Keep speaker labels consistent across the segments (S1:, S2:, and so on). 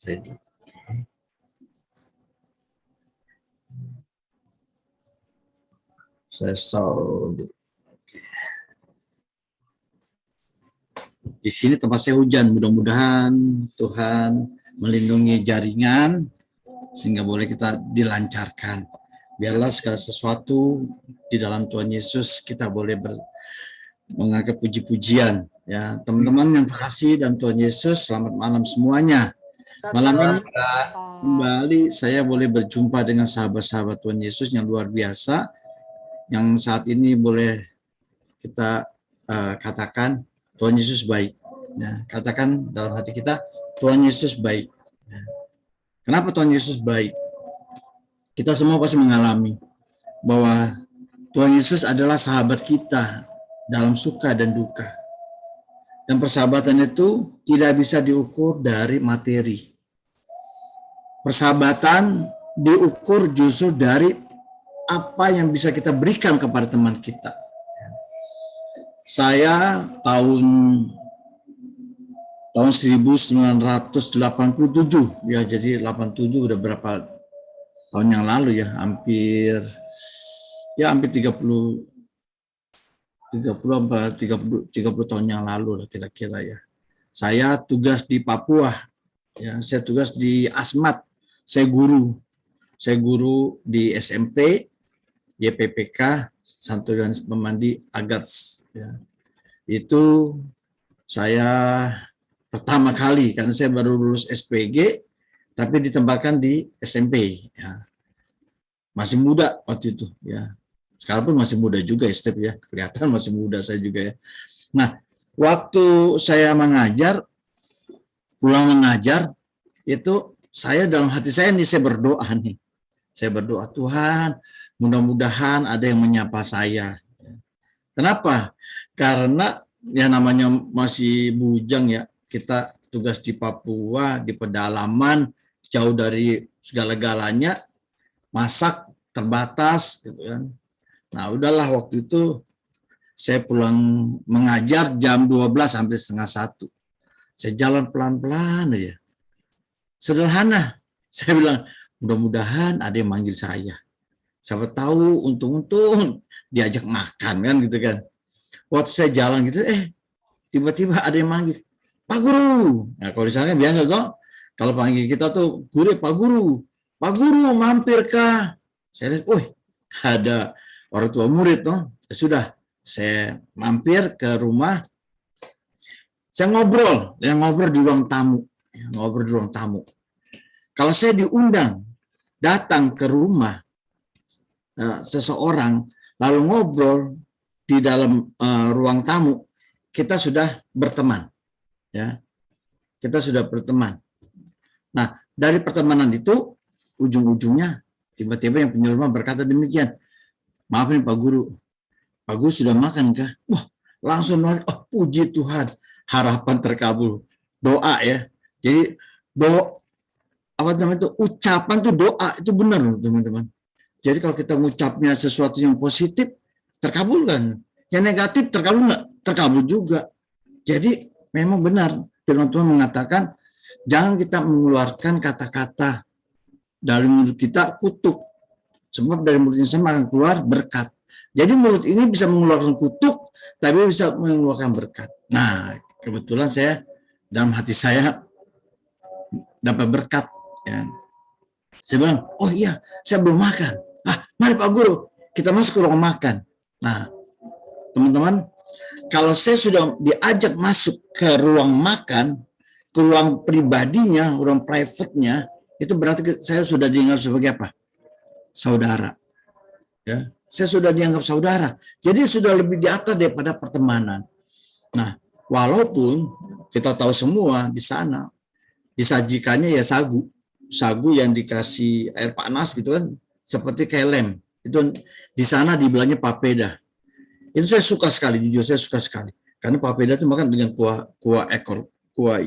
S1: Saya sound. Di sini tempat saya hujan, mudah-mudahan Tuhan melindungi jaringan sehingga boleh kita dilancarkan. Biarlah segala sesuatu di dalam Tuhan Yesus kita boleh mengangkat puji-pujian. Ya, teman-teman yang terkasih dan Tuhan Yesus, selamat malam semuanya. Malam ini kembali saya boleh berjumpa dengan sahabat-sahabat Tuhan Yesus yang luar biasa, yang saat ini boleh kita katakan Tuhan Yesus baik. Ya, katakan dalam hati kita, Tuhan Yesus baik. Ya. Kenapa Tuhan Yesus baik? Kita semua pasti mengalami bahwa Tuhan Yesus adalah sahabat kita dalam suka dan duka. Dan persahabatan itu tidak bisa diukur dari materi. Persahabatan diukur justru dari apa yang bisa kita berikan kepada teman kita. Saya tahun 1987 ya, jadi 87 udah berapa tahun yang lalu ya, hampir 30 tahun yang lalu kira-kira ya. Saya tugas di Papua ya, saya tugas di Asmat, saya guru di SMP YPPK Santo Yohanes Pemandi Agats ya. Itu saya pertama kali karena saya baru lulus SPG tapi ditempatkan di SMP ya. Masih muda waktu itu ya. Sekarang pun masih muda juga ya, Step ya. Kelihatan masih muda saya juga ya. Nah, waktu saya pulang mengajar itu saya dalam hati saya nih, saya berdoa nih. Saya berdoa, Tuhan, mudah-mudahan ada yang menyapa saya. Kenapa? Karena ya namanya masih bujang ya, kita tugas di Papua, di pedalaman, jauh dari segala-galanya, masak terbatas gitu kan. Nah, udahlah waktu itu saya pulang mengajar jam 12 sampai setengah 1. Saya jalan pelan-pelan aja. Sederhana. Saya bilang, mudah-mudahan ada yang manggil saya. Siapa tahu untung-untung diajak makan kan gitu kan. Waktu saya jalan gitu, tiba-tiba ada yang manggil, Pak Guru. Nah, kalau di sana biasa toh, kalau panggil kita tuh guru, Pak Guru mampir kah? Saya lihat, ada orang tua murid toh. Sudah, saya mampir ke rumah. Saya ngobrol di ruang tamu. Kalau saya diundang datang ke rumah seseorang lalu ngobrol di dalam ruang tamu, kita sudah berteman, ya. Kita sudah berteman. Nah, dari pertemanan itu ujung-ujungnya tiba-tiba yang punya rumah berkata demikian, maaf nih Pak Guru sudah makan kah? Wah, langsung puji Tuhan, harapan terkabul, doa ya. Jadi ucapan tuh doa itu benar teman-teman. Jadi kalau kita mengucapnya sesuatu yang positif terkabulkan, yang negatif terkabul nggak? Terkabul juga. Jadi memang benar firman Tuhan mengatakan jangan kita mengeluarkan kata-kata dari mulut kita kutuk, sebab dari mulut insan akan keluar berkat. Jadi mulut ini bisa mengeluarkan kutuk, tapi bisa mengeluarkan berkat. Nah, kebetulan saya dalam hati saya dapat berkat. Ya. Saya bilang, oh iya, saya belum makan. Mari Pak Guru, kita masuk ke ruang makan. Nah, teman-teman, kalau saya sudah diajak masuk ke ruang makan, ke ruang pribadinya, ruang private-nya, itu berarti saya sudah dianggap sebagai apa? Saudara. Ya, saya sudah dianggap saudara. Jadi sudah lebih di atas daripada pertemanan. Nah, walaupun kita tahu semua di sana disajikannya ya sagu yang dikasih air panas gitu kan, seperti kayak lem. Itu di sana dibilangnya papeda. Itu saya suka sekali, jujur saya suka sekali. Karena papeda itu makan dengan kuah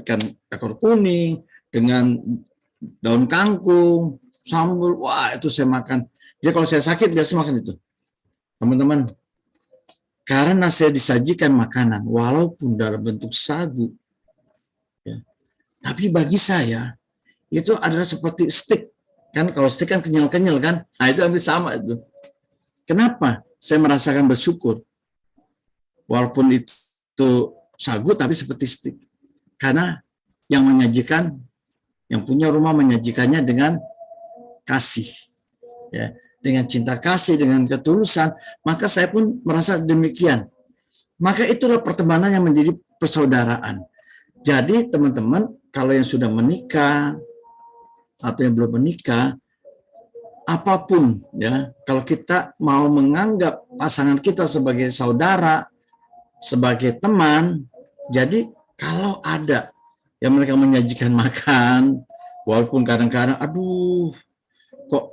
S1: ikan ekor kuning, dengan daun kangkung, sambal. Wah, itu saya makan. Jadi kalau saya sakit biasa makan itu. Teman-teman, karena saya disajikan makanan walaupun dalam bentuk sagu, ya, tapi bagi saya itu adalah seperti stick. Kan kalau stick kan kenyal-kenyal kan? Nah, itu hampir sama itu. Kenapa saya merasakan bersyukur? Walaupun itu sagu tapi seperti stick. Karena yang menyajikan, yang punya rumah menyajikannya dengan kasih. Ya, dengan cinta kasih, dengan ketulusan, maka saya pun merasa demikian. Maka itulah pertemanan yang menjadi persaudaraan. Jadi teman-teman, kalau yang sudah menikah atau yang belum menikah, apapun ya, kalau kita mau menganggap pasangan kita sebagai saudara, sebagai teman, jadi kalau ada yang mereka menyajikan makan, walaupun kadang-kadang, aduh, kok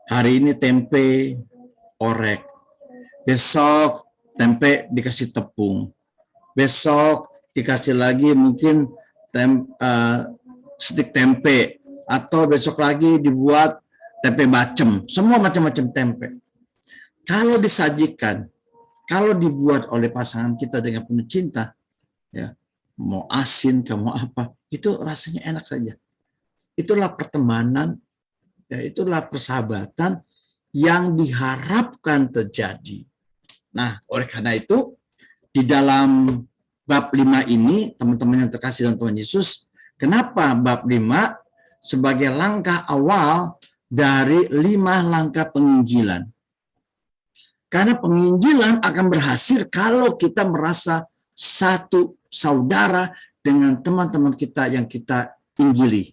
S1: hari ini tempe orek, besok tempe dikasih tepung, besok dikasih lagi mungkin stik tempe, atau besok lagi dibuat tempe bacem, semua macam-macam tempe. Kalau disajikan, kalau dibuat oleh pasangan kita dengan penuh cinta, ya, mau asin, mau apa, itu rasanya enak saja. Itulah pertemanan, ya, itulah persahabatan yang diharapkan terjadi. Nah, oleh karena itu, di dalam bab 5 ini, teman-teman yang terkasih dalam Tuhan Yesus, kenapa bab 5 sebagai langkah awal dari 5 langkah penginjilan? Karena penginjilan akan berhasil kalau kita merasa satu saudara dengan teman-teman kita yang kita injili,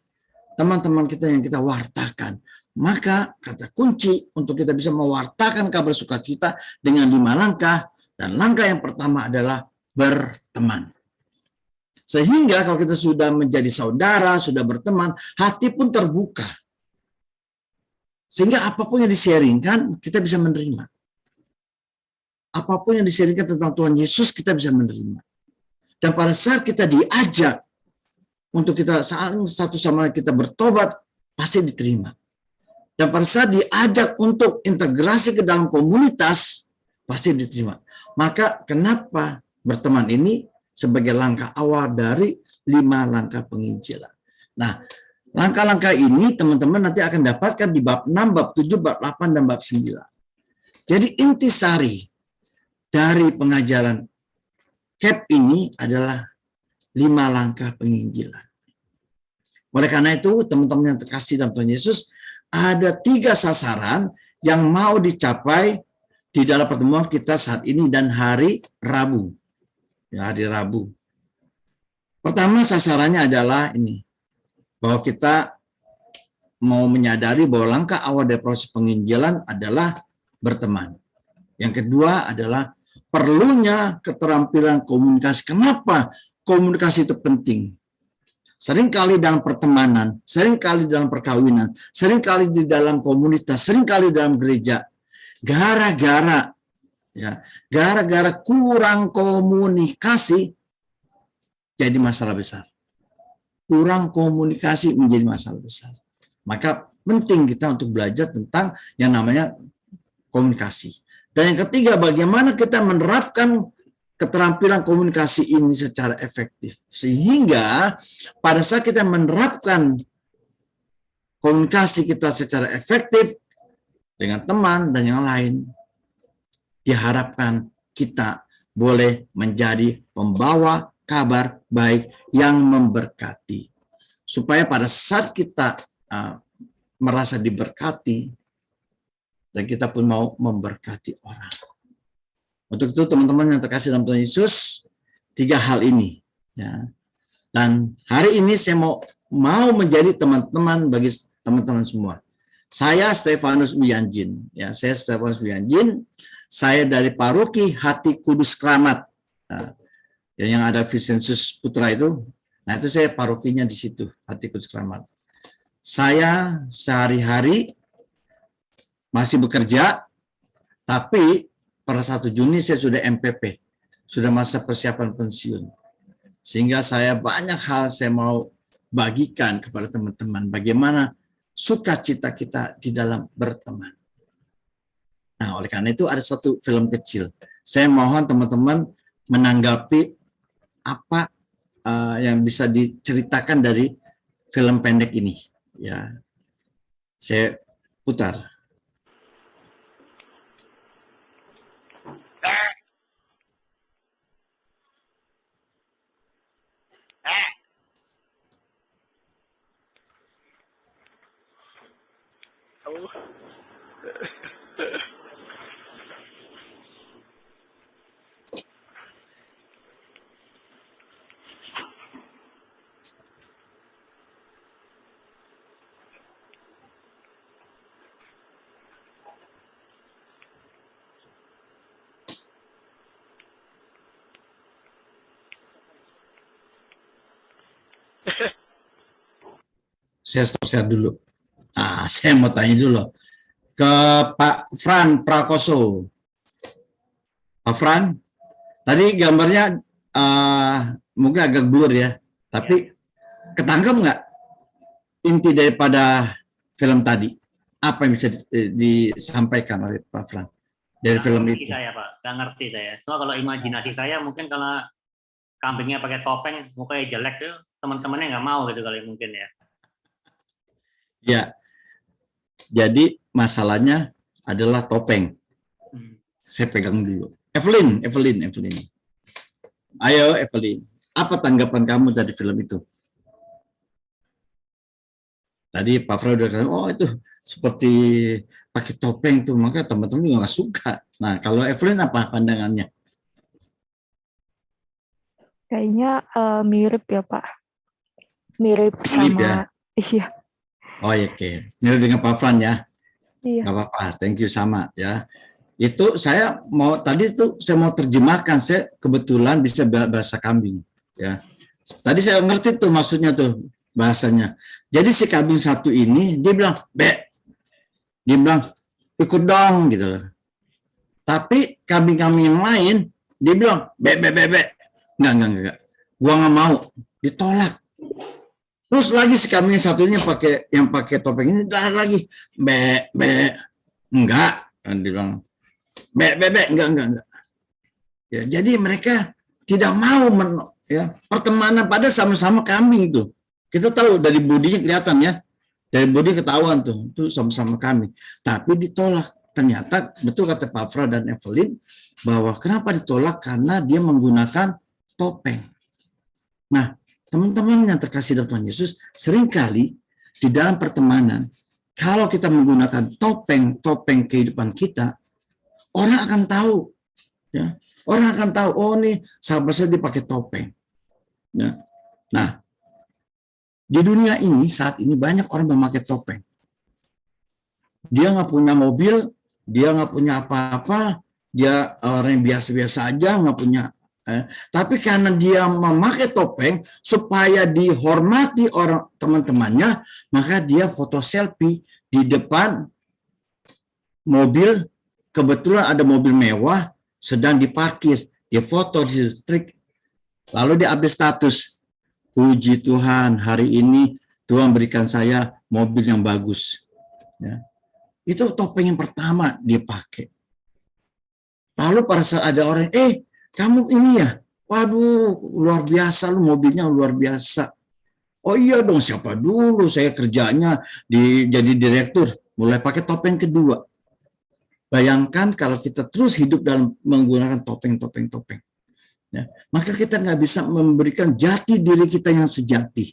S1: teman-teman kita yang kita wartakan. Maka kata kunci untuk kita bisa mewartakan kabar sukacita dengan 5 langkah, dan langkah yang pertama adalah berteman. Sehingga kalau kita sudah menjadi saudara, sudah berteman, hati pun terbuka. Sehingga apapun yang di-sharingkan, kita bisa menerima. Apapun yang di-sharingkan tentang Tuhan Yesus, kita bisa menerima. Dan pada saat kita diajak untuk kita saling satu sama lain kita bertobat, pasti diterima. Dan pada saat diajak untuk integrasi ke dalam komunitas, pasti diterima. Maka kenapa berteman ini sebagai langkah awal dari 5 langkah penginjilan. Nah, langkah-langkah ini teman-teman nanti akan dapatkan di bab 6, bab 7, bab 8, dan bab 9. Jadi intisari dari pengajaran CAP ini adalah 5 langkah penginjilan. Oleh karena itu, teman-teman yang terkasih dalam Tuhan Yesus, ada 3 sasaran yang mau dicapai di dalam pertemuan kita saat ini dan hari Rabu. Ya, hari Rabu. Pertama sasarannya adalah ini, bahwa kita mau menyadari bahwa langkah awal dari proses penginjilan adalah berteman. Yang kedua adalah perlunya keterampilan komunikasi. Kenapa komunikasi itu penting? Seringkali dalam pertemanan, seringkali dalam perkawinan, seringkali di dalam komunitas, seringkali dalam gereja, gara-gara kurang komunikasi jadi masalah besar. Kurang komunikasi menjadi masalah besar. Maka penting kita untuk belajar tentang yang namanya komunikasi. Dan yang ketiga, bagaimana kita menerapkan keterampilan komunikasi ini secara efektif. Sehingga pada saat kita menerapkan komunikasi kita secara efektif dengan teman dan yang lain, diharapkan kita boleh menjadi pembawa kabar baik yang memberkati. Supaya pada saat kita merasa diberkati, dan kita pun mau memberkati orang. Untuk itu teman-teman yang terkasih dalam Tuhan Yesus, 3 hal ini. Ya. Dan hari ini saya mau menjadi teman-teman bagi teman-teman semua. Saya Stefanus Wianjin. Ya, saya Stefanus Wianjin. Saya dari Paroki Hati Kudus Kramat. Nah, yang ada Vincentius Putra itu. Nah, itu saya parokinya di situ, Hati Kudus Kramat. Saya sehari-hari masih bekerja, tapi pada 1 Juni saya sudah MPP, sudah masa persiapan pensiun. Sehingga saya banyak hal saya mau bagikan kepada teman-teman, bagaimana sukacita kita di dalam berteman. Nah, oleh karena itu ada satu film kecil. Saya mohon teman-teman menanggapi apa yang bisa diceritakan dari film pendek ini. Ya, saya putar. Saya stop share dulu. Nah, saya mau tanya dulu ke Pak Fran Prakoso. Pak Fran, tadi gambarnya mungkin agak blur ya, tapi ketangkep nggak inti daripada film tadi? Apa yang bisa disampaikan oleh Pak Fran dari film itu?
S2: Saya Pak, nggak ngerti saya. Cuma kalau imajinasi saya mungkin kalau kambingnya pakai topeng, mukanya jelek tuh, teman-temannya nggak mau gitu kali mungkin ya.
S1: Ya, jadi masalahnya adalah topeng. Saya pegang dulu. Evelyn. Ayo Evelyn, apa tanggapan kamu dari film itu? Tadi Pak Fred udah katakan, oh itu seperti pakai topeng tuh, maka teman-teman juga nggak suka. Nah, kalau Evelyn apa pandangannya?
S3: Kayaknya mirip ya Pak. Mirip sama,
S1: ya?
S3: Iya.
S1: Oh iya, oke. Mirip dengan Pak Fran ya?
S3: Iya.
S1: Nggak apa-apa, thank you sama ya. Itu saya mau, tadi tuh saya mau terjemahkan, saya kebetulan bisa bahasa kambing. Ya. Tadi saya ngerti tuh maksudnya tuh, bahasanya. Jadi si kambing satu ini, dia bilang, be. Dia bilang, ikut dong, gitu loh. Tapi kambing-kambing yang lain, dia bilang, be. Enggak. Gua nggak mau. Ditolak. Terus lagi si kambing satunya yang pakai topeng ini, dah lagi, be. Enggak. Dan dia bilang, be, enggak. Ya, jadi mereka tidak mau pertemanan, pada sama-sama kambing itu. Kita tahu dari bodinya kelihatan ya, dari bodi ketahuan tuh, itu sama-sama kambing. Tapi ditolak. Ternyata betul kata Pak Fra dan Evelyn bahwa kenapa ditolak, karena dia menggunakan topeng. Nah, teman-teman yang terkasih dalam Tuhan Yesus, seringkali di dalam pertemanan, kalau kita menggunakan topeng kehidupan kita, orang akan tahu, ya. Orang akan tahu, oh nih sahabat saya dipakai topeng. Ya. Nah, di dunia ini saat ini banyak orang memakai topeng. Dia nggak punya mobil, dia nggak punya apa-apa, dia orang yang biasa-biasa aja, nggak punya. Tapi karena dia memakai topeng supaya dihormati orang teman-temannya, maka dia foto selfie di depan mobil. Kebetulan ada mobil mewah sedang diparkir, dia foto di trik, lalu dia update status. Puji Tuhan, hari ini Tuhan berikan saya mobil yang bagus. Ya. Itu topeng yang pertama dia pakai. Lalu pada saat ada orang, kamu ini ya, waduh luar biasa, lu mobilnya luar biasa. Oh iya dong, siapa dulu, saya kerjanya jadi direktur, mulai pakai topeng kedua. Bayangkan kalau kita terus hidup dalam menggunakan topeng. Ya, maka kita nggak bisa memberikan jati diri kita yang sejati.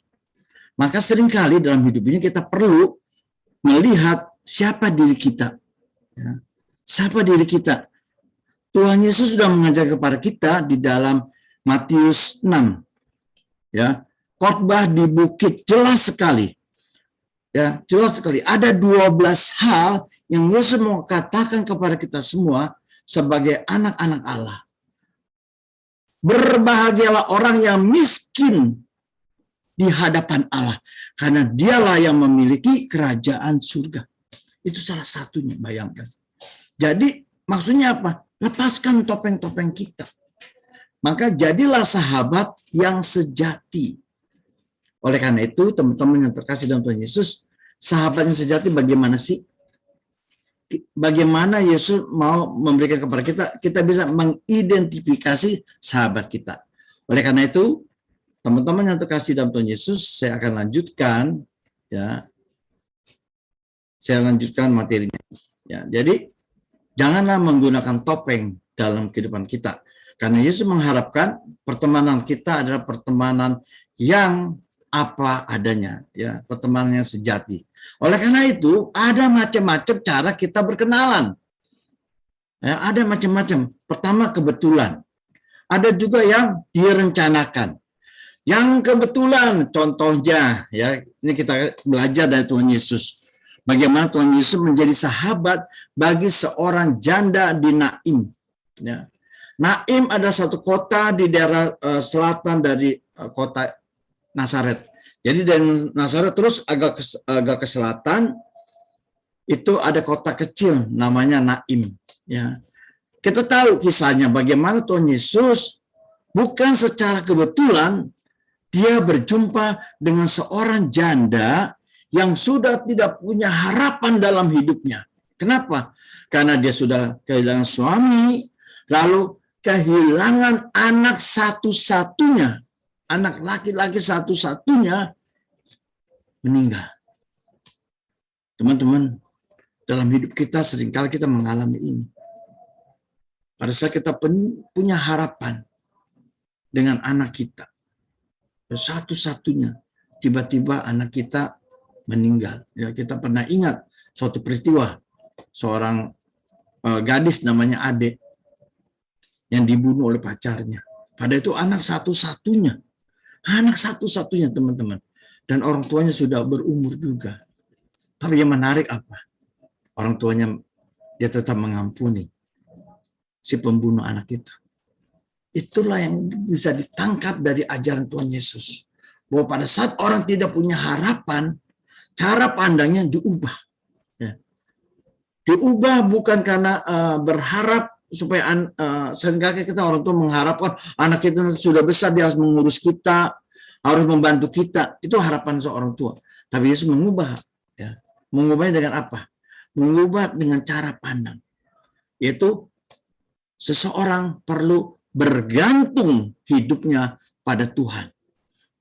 S1: Maka seringkali dalam hidup ini kita perlu melihat siapa diri kita. Ya, siapa diri kita. Tuhan Yesus sudah mengajar kepada kita di dalam Matius 6. Ya, khotbah di bukit jelas sekali. Ya, jelas sekali. Ada 12 hal yang Yesus mau katakan kepada kita semua sebagai anak-anak Allah. Berbahagialah orang yang miskin di hadapan Allah, karena dialah yang memiliki kerajaan surga. Itu salah satunya, bayangkan. Jadi maksudnya apa? Lepaskan topeng-topeng kita. Maka jadilah sahabat yang sejati. Oleh karena itu, teman-teman yang terkasih dalam Tuhan Yesus, sahabat yang sejati bagaimana sih? Bagaimana Yesus mau memberikan kepada kita, kita bisa mengidentifikasi sahabat kita. Oleh karena itu, teman-teman yang terkasih dalam Tuhan Yesus, saya akan lanjutkan ya saya lanjutkan materinya. Ya, jadi janganlah menggunakan topeng dalam kehidupan kita. Karena Yesus mengharapkan pertemanan kita adalah pertemanan yang apa adanya, ya, pertemanan yang sejati. Oleh karena itu, ada macam-macam cara kita berkenalan. Ya, ada macam-macam. Pertama, kebetulan. Ada juga yang direncanakan. Yang kebetulan, contohnya, ya, ini kita belajar dari Tuhan Yesus. Bagaimana Tuhan Yesus menjadi sahabat bagi seorang janda di Naim. Ya. Naim adalah satu kota di daerah selatan dari kota Nazaret. Jadi dari Nazaret terus agak ke selatan itu ada kota kecil namanya Naim. Ya. Kita tahu kisahnya bagaimana Tuhan Yesus bukan secara kebetulan dia berjumpa dengan seorang janda yang sudah tidak punya harapan dalam hidupnya. Kenapa? Karena dia sudah kehilangan suami, lalu kehilangan anak satu-satunya, anak laki-laki satu-satunya meninggal. Teman-teman, dalam hidup kita seringkali kita mengalami ini. Pada saat kita punya harapan dengan anak kita, satu-satunya, tiba-tiba anak kita meninggal. Ya, kita pernah ingat suatu peristiwa seorang gadis namanya Ade yang dibunuh oleh pacarnya. Pada itu anak satu-satunya teman-teman. Dan orang tuanya sudah berumur juga. Tapi yang menarik apa? Orang tuanya dia tetap mengampuni si pembunuh anak itu. Itulah yang bisa ditangkap dari ajaran Tuhan Yesus. Bahwa pada saat orang tidak punya harapan, cara pandangnya diubah. Ya. Diubah bukan karena berharap supaya seringkali kita orang tua mengharapkan anak kita sudah besar, dia harus mengurus kita, harus membantu kita. Itu harapan seorang tua. Tapi Yesus mengubah. Ya. Mengubahnya dengan apa? Mengubah dengan cara pandang. Yaitu seseorang perlu bergantung hidupnya pada Tuhan.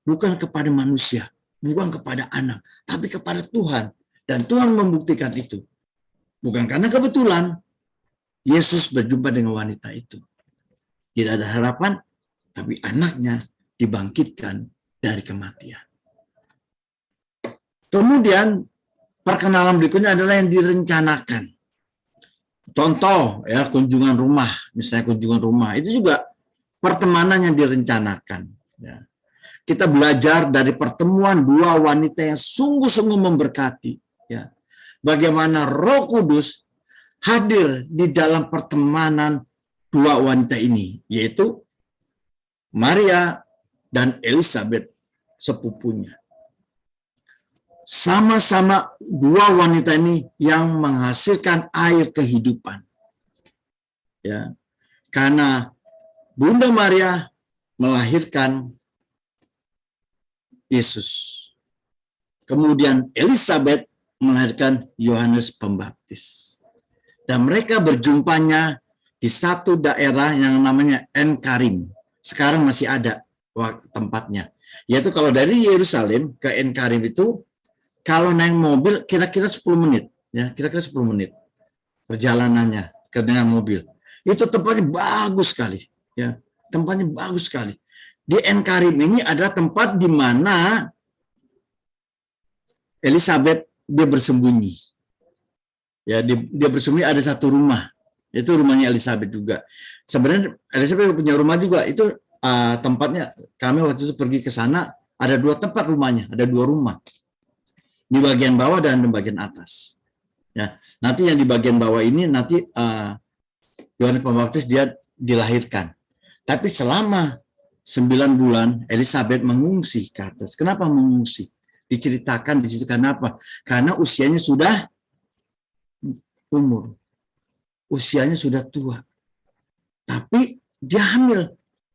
S1: Bukan kepada manusia, bukan kepada anak, tapi kepada Tuhan. Dan Tuhan membuktikan itu. Bukan karena kebetulan Yesus berjumpa dengan wanita itu. Tidak ada harapan, tapi anaknya dibangkitkan dari kematian. Kemudian perkenalan berikutnya adalah yang direncanakan. Contoh ya, kunjungan rumah, misalnya kunjungan rumah itu juga pertemanan yang direncanakan. Ya. Kita belajar dari pertemuan dua wanita yang sungguh-sungguh memberkati. Ya. Bagaimana Roh Kudus hadir di dalam pertemanan dua wanita ini, yaitu Maria dan Elizabeth sepupunya. Sama-sama dua wanita ini yang menghasilkan air kehidupan. Ya. Karena Bunda Maria melahirkan Yesus. Kemudian Elizabeth melahirkan Yohanes Pembaptis. Dan mereka berjumpanya di satu daerah yang namanya En-Karim. Sekarang masih ada tempatnya. Yaitu kalau dari Yerusalem ke En-Karim itu, kalau naik mobil kira-kira 10 menit. Ya, kira-kira 10 menit perjalanannya dengan mobil. Itu tempatnya bagus sekali. Ya, tempatnya bagus sekali. Di En-Karim ini adalah tempat di mana Elizabeth dia bersembunyi. Ya, dia bersembunyi ada satu rumah. Itu rumahnya Elizabeth juga. Sebenarnya Elizabeth punya rumah juga. Itu tempatnya kami waktu itu pergi ke sana ada dua tempat rumahnya, ada dua rumah. Di bagian bawah dan di bagian atas. Ya, nanti yang di bagian bawah ini nanti Yohanes Pembaptis dia dilahirkan. Tapi selama 9 bulan Elizabeth mengungsi ke atas. Kenapa mengungsi? Diceritakan di situ karena apa? Karena usianya sudah umur. Usianya sudah tua. Tapi dia hamil.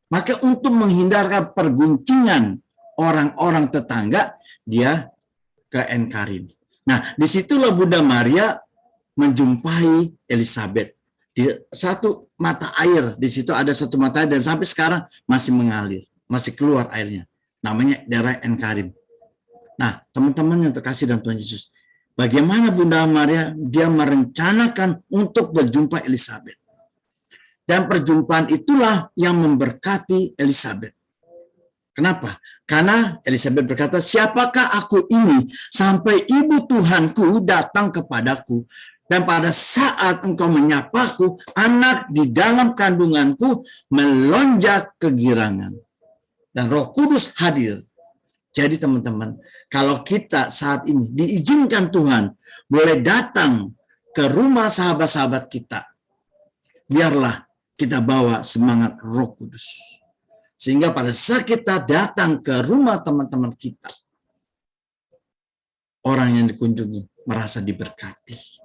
S1: Maka untuk menghindarkan perguncingan orang-orang tetangga, dia ke En-Karim. Nah, disitulah Bunda Maria menjumpai Elizabeth. Di satu mata air, di situ ada satu mata air dan sampai sekarang masih mengalir, masih keluar airnya. Namanya daerah En-Karim. Nah, teman-teman yang terkasih dalam Tuhan Yesus, bagaimana Bunda Maria dia merencanakan untuk berjumpa Elizabeth. Dan perjumpaan itulah yang memberkati Elizabeth. Kenapa? Karena Elizabeth berkata, siapakah aku ini sampai ibu Tuhanku datang kepadaku. Dan pada saat engkau menyapaku, anak di dalam kandunganku melonjak kegirangan. Dan Roh Kudus hadir. Jadi teman-teman, kalau kita saat ini diizinkan Tuhan boleh datang ke rumah sahabat-sahabat kita, biarlah kita bawa semangat Roh Kudus. Sehingga pada saat kita datang ke rumah teman-teman kita, orang yang dikunjungi merasa diberkati.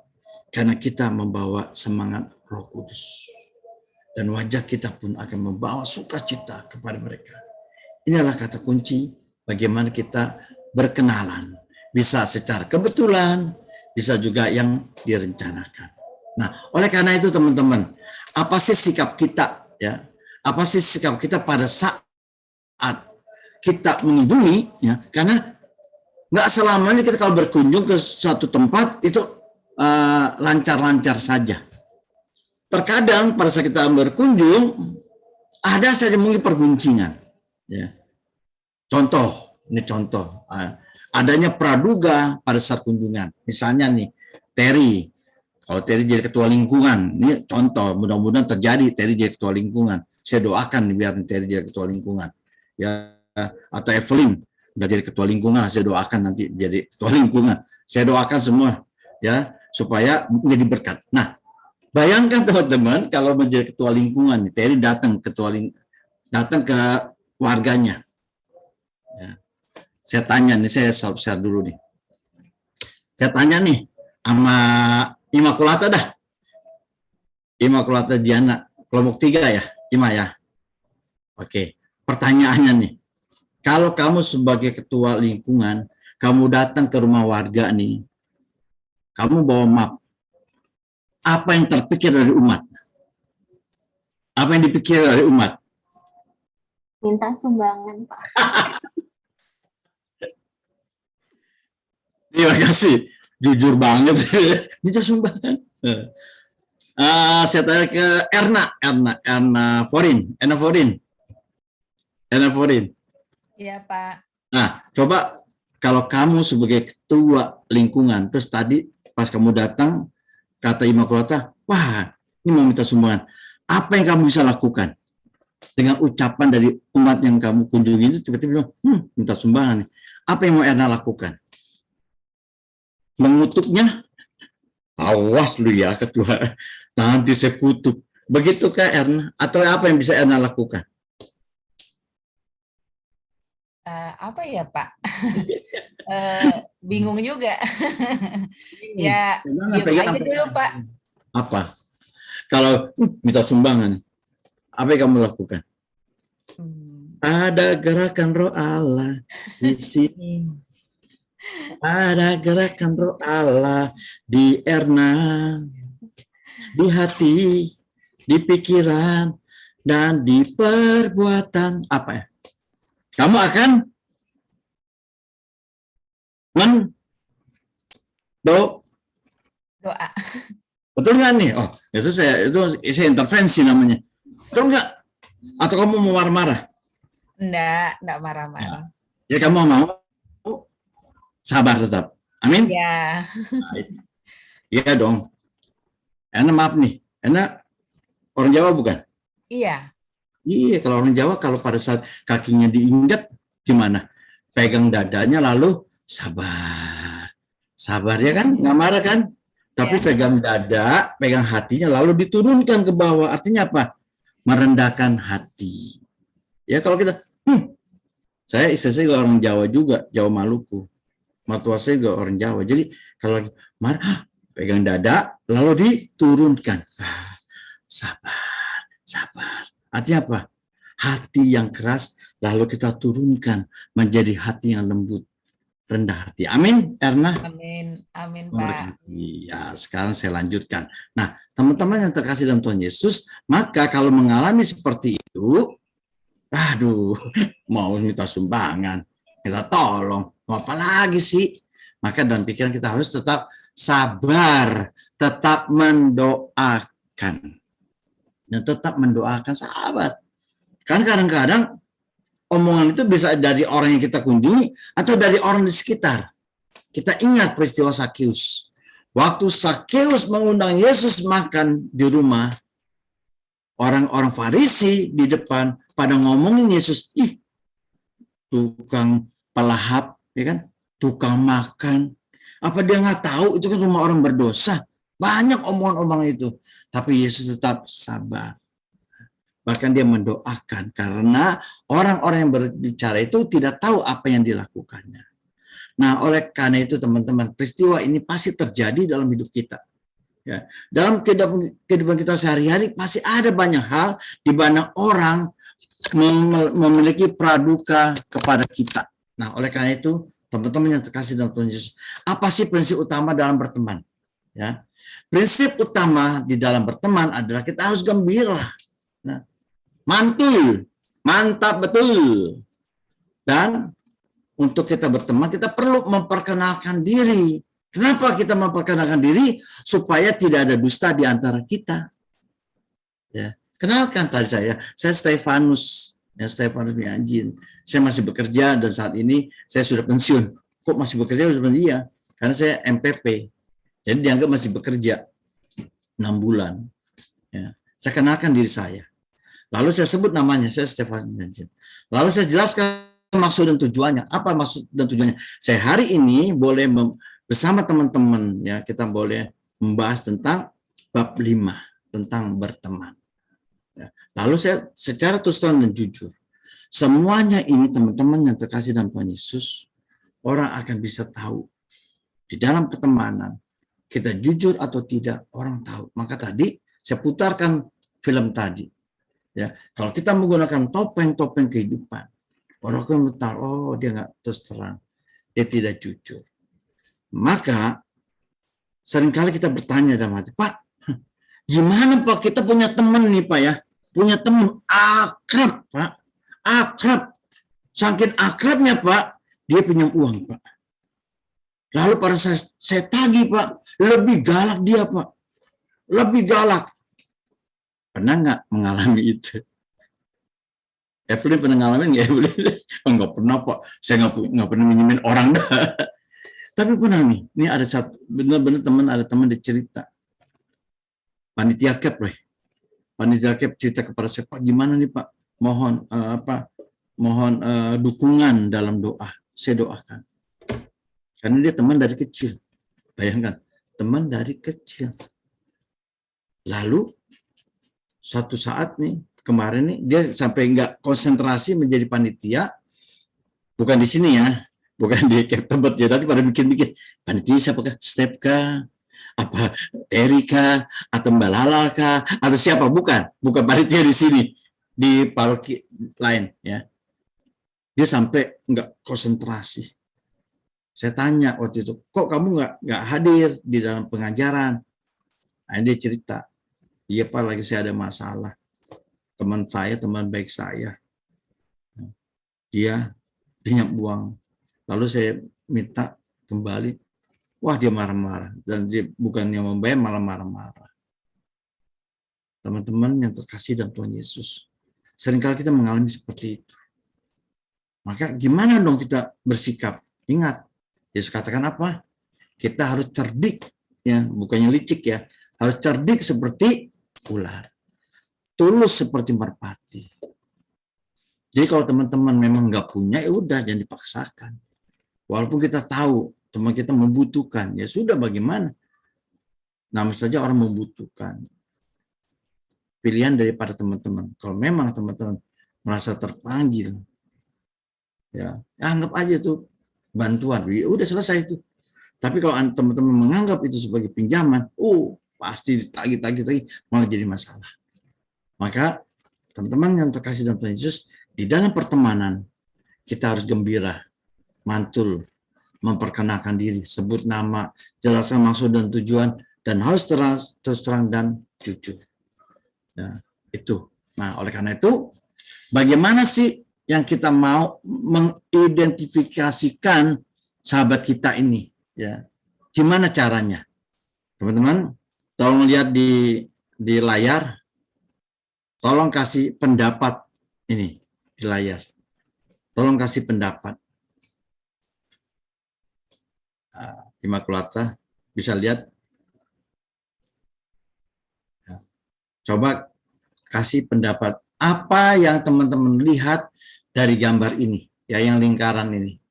S1: Karena kita membawa semangat Roh Kudus. Dan wajah kita pun akan membawa sukacita kepada mereka. Inilah kata kunci bagaimana kita berkenalan. Bisa secara kebetulan, bisa juga yang direncanakan. Nah, oleh karena itu teman-teman, apa sih sikap kita, ya? Apa sih sikap kita pada saat kita mengunjungi, ya? Karena nggak selamanya kita kalau berkunjung ke suatu tempat itu lancar-lancar saja. Terkadang pada saat kita berkunjung ada saja mungkin perguncingan, ya. Contoh, ini contoh, adanya praduga pada saat kunjungan. Misalnya nih, Terry. Kalau Terry jadi ketua lingkungan, ini contoh, mudah-mudahan terjadi Terry jadi ketua lingkungan. Saya doakan biar Terry jadi ketua lingkungan. Ya, atau Evelyn udah jadi ketua lingkungan, saya doakan nanti jadi ketua lingkungan. Saya doakan semua ya supaya menjadi berkat. Nah, bayangkan teman-teman kalau menjadi ketua lingkungan, Terry datang datang ke warganya. Ya. Saya tanya nih, saya share dulu nih. Saya tanya nih sama Immaculata dah. Immaculata Diana, kelompok 3 ya, Ima ya. Oke, pertanyaannya nih. Kalau kamu sebagai ketua lingkungan, kamu datang ke rumah warga nih, kamu bawa map. Apa yang terpikir dari umat? Apa yang dipikir dari umat?
S4: Minta sumbangan, Pak.
S1: Terima kasih. Jujur banget. Minta sumbangan. Saya tanya ke Erna Forin.
S5: Iya, Pak.
S1: Nah, coba kalau kamu sebagai ketua lingkungan, terus tadi pas kamu datang, kata Immaculata, wah, ini mau minta sumbangan. Apa yang kamu bisa lakukan? Dengan ucapan dari umat yang kamu kunjungi itu, tiba-tiba bilang, minta sumbangan. Apa yang mau Erna lakukan? Mengutuknya? Awas lu ya, ketua. Nanti saya kutuk. Begitukah Erna? Atau apa yang bisa Erna lakukan?
S5: Apa ya, Pak? Bingung juga. Ya, diam aja dulu, Pak.
S1: Apa? Kalau minta sumbangan, apa yang kamu lakukan? Ada gerakan Roh Allah di sini. Ada gerakan Roh Allah di Erna, di hati, di pikiran, dan di perbuatan. Apa ya? Kamu akan
S5: doa.
S1: Betul nggak nih? Oh, itu saya intervensi namanya. Betul nggak? Atau kamu mau marah-marah?
S5: Enggak marah-marah.
S1: Ya kamu mau sabar tetap. Amin?
S5: Ya.
S1: Iya dong. Enak maaf nih. Enak orang Jawa bukan?
S5: Iya.
S1: Iya, kalau orang Jawa kalau pada saat kakinya diinjak gimana? Pegang dadanya lalu sabar. Sabar ya kan? Nggak marah kan? Tapi
S5: Ya.
S1: pegang dada, pegang hatinya lalu diturunkan ke bawah. Artinya apa? Merendahkan hati. Ya kalau kita istri saya juga orang Jawa juga, Jawa Maluku. Mertua saya juga orang Jawa. Jadi kalau lagi marah, pegang dada, lalu diturunkan. Sabar. Artinya apa? Hati yang keras, lalu kita turunkan menjadi hati yang lembut, rendah hati. Amin, Erna?
S5: Amin, Pak.
S1: Ya, sekarang saya lanjutkan. Nah, teman-teman yang terkasih dalam Tuhan Yesus, maka kalau mengalami seperti itu, aduh, mau minta sumbangan, minta tolong, mau apa lagi sih? Maka dalam pikiran kita harus tetap sabar, tetap mendoakan. Dan tetap mendoakan, sahabat. Kan kadang-kadang omongan itu bisa dari orang yang kita kunjungi atau dari orang di sekitar. Kita ingat peristiwa Sakeus. Waktu Sakeus mengundang Yesus makan di rumah, orang-orang Farisi di depan pada ngomongin Yesus, ih, tukang pelahap, ya kan? Tukang makan. Apa dia nggak tahu itu kan rumah orang berdosa? Banyak omongan-omongan itu. Tapi Yesus tetap sabar. Bahkan dia mendoakan karena orang-orang yang berbicara itu tidak tahu apa yang dilakukannya. Nah, oleh karena itu teman-teman, peristiwa ini pasti terjadi dalam hidup kita. Ya, dalam kehidupan kita sehari-hari pasti ada banyak hal di mana orang memiliki praduga kepada kita. Nah, oleh karena itu, teman-teman yang terkasih dalam Tuhan Yesus, apa sih prinsip utama dalam berteman? Ya, prinsip utama di dalam berteman adalah kita harus gembira. Nah, mantul, mantap betul. Dan untuk kita berteman, kita perlu memperkenalkan diri. Kenapa kita memperkenalkan diri? Supaya tidak ada dusta di antara kita. Ya, kenalkan tadi saya Stefanus, ya Stefanus Mianjin. Saya masih bekerja dan saat ini saya sudah pensiun. Kok masih bekerja? Iya, karena saya MPP. Jadi dianggap masih bekerja 6 bulan. Ya, saya kenalkan diri saya. Lalu saya sebut namanya, saya Stefanus Mianjin. Lalu saya jelaskan maksud dan tujuannya. Apa maksud dan tujuannya? Saya hari ini boleh bersama teman-teman, ya, kita boleh membahas tentang bab 5 tentang berteman. Ya. Lalu saya secara terus terang dan jujur, semuanya ini teman-teman yang terkasih dalam Tuhan Yesus, orang akan bisa tahu di dalam pertemanan kita jujur atau tidak, orang tahu. Maka tadi saya putarkan film tadi. Ya, kalau kita menggunakan topeng-topeng kehidupan, orang akan tahu, oh dia nggak terus terang, dia tidak jujur. Maka seringkali kita bertanya dalam hati, Pak, gimana Pak, kita punya teman nih Pak ya, punya teman akrab Pak, akrab, saking akrabnya Pak, dia pinjam uang Pak. Lalu pada saya tagih Pak, lebih galak dia Pak, lebih galak. Pernah nggak mengalami itu? Evelyn pernah ngalamin nggak Evelyn? Nggak pernah Pak, saya nggak pernah minjemin orang dah. Tapi pernah nih, ini ada satu benar-benar ada teman dicerita. Panitia Kep, Panitia Kep cerita kepada saya, Pak, gimana nih Pak? Mohon dukungan dalam doa. Saya doakan. Karena dia teman dari kecil. Bayangkan, teman dari kecil. Lalu satu saat nih, kemarin nih, dia sampai nggak konsentrasi menjadi panitia, bukan di sini ya, bukan di tempat ya, nanti pada bikin-bikin panitia siapakah, Step kah, apa Erika atau Mbak Lala kah, atau siapa, bukan panitia di sini, di paroki lain ya. Dia sampai nggak konsentrasi. Saya tanya waktu itu, kok kamu nggak hadir di dalam pengajaran? Nah, dia cerita, iya Pak, lagi saya ada masalah. Teman baik saya, dia pinjam uang. Lalu saya minta kembali. Wah, dia marah-marah. Dan dia bukannya membayar, malah marah-marah. Teman-teman yang terkasih dalam Tuhan Yesus, seringkali kita mengalami seperti itu. Maka gimana dong kita bersikap? Ingat, Yesus katakan apa? Kita harus cerdik, ya, bukannya licik ya. Harus cerdik seperti ular, tulus seperti merpati. Jadi kalau teman-teman memang nggak punya, ya udah, jangan dipaksakan. Walaupun kita tahu teman kita membutuhkan, ya sudah, bagaimana? Nama saja orang membutuhkan. Pilihan daripada teman-teman. Kalau memang teman-teman merasa terpanggil, ya anggap aja itu bantuan. Ya udah, selesai itu. Tapi kalau teman-teman menganggap itu sebagai pinjaman, pasti ditagih-tagih, malah jadi masalah. Maka teman-teman yang terkasih dalam Tuhan Yesus, di dalam pertemanan kita harus gembira, mantul, memperkenalkan diri, sebut nama, jelaskan maksud dan tujuan, dan harus terus terang dan jujur. Ya, itu. Nah, oleh karena itu, bagaimana sih yang kita mau mengidentifikasikan sahabat kita ini? Ya, gimana caranya? Teman-teman, tolong lihat di layar. Tolong kasih pendapat ini di layar. Tolong kasih pendapat. Immaculata, bisa lihat? Coba kasih pendapat. Apa yang teman-teman lihat dari gambar ini? Ya, yang lingkaran ini.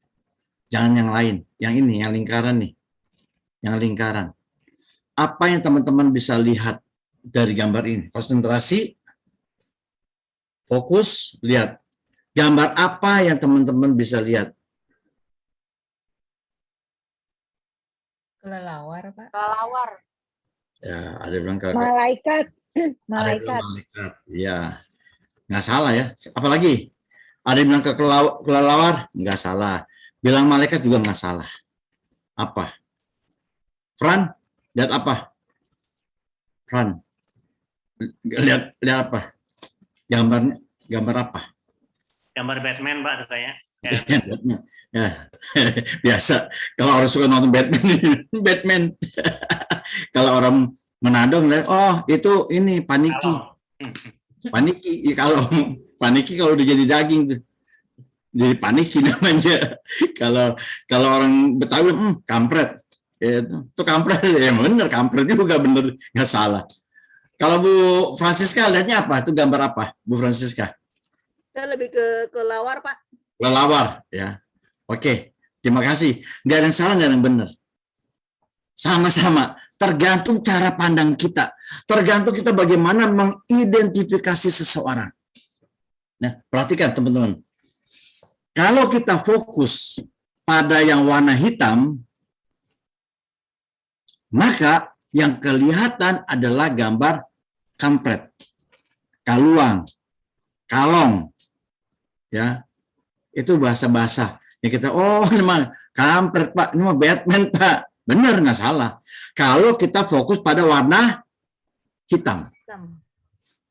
S1: Jangan yang lain. Yang ini, yang lingkaran nih. Yang lingkaran. Apa yang teman-teman bisa lihat dari gambar ini? Konsentrasi. Fokus, lihat. Gambar apa yang teman-teman bisa lihat?
S5: Kelelawar, Pak.
S3: Kelelawar.
S1: Ya, ada yang bilang ke
S3: Malaikat.
S1: ada yang
S3: Malaikat.
S1: bilang malaikat. Iya. Nggak salah ya. Apalagi? Ada yang bilang ke kelelawar? Nggak salah. Bilang malaikat juga nggak salah. Apa? Fran, lihat apa? Fran, lihat apa? Gambar apa?
S2: Gambar Batman, Pak, saya.
S1: Ya, biasa. Kalau orang suka nonton Batman, Batman. Kalau orang Manado ngeliat, oh itu ini paniki. Paniki, kalau paniki kalau udah jadi daging tuh. Jadi paniki namanya. Kalau orang Betawi, kampret. Itu kampret, ya bener, kampret juga bener, nggak salah. Kalau Bu Francisca lihatnya apa? Itu gambar apa, Bu Francisca?
S5: Saya lebih ke kelelawar, Pak.
S1: Kelelawar, ya. Oke, terima kasih. Nggak ada yang salah, nggak ada yang benar. Sama-sama, tergantung cara pandang kita. Tergantung kita bagaimana mengidentifikasi seseorang. Nah, perhatikan teman-teman. Kalau kita fokus pada yang warna hitam, maka yang kelihatan adalah gambar kampret, kaluang, kalong, ya, itu bahasa-bahasa. Ya kita, oh ini mah kampret Pak, ini mah Batman Pak, benar nggak salah. Kalau kita fokus pada warna hitam.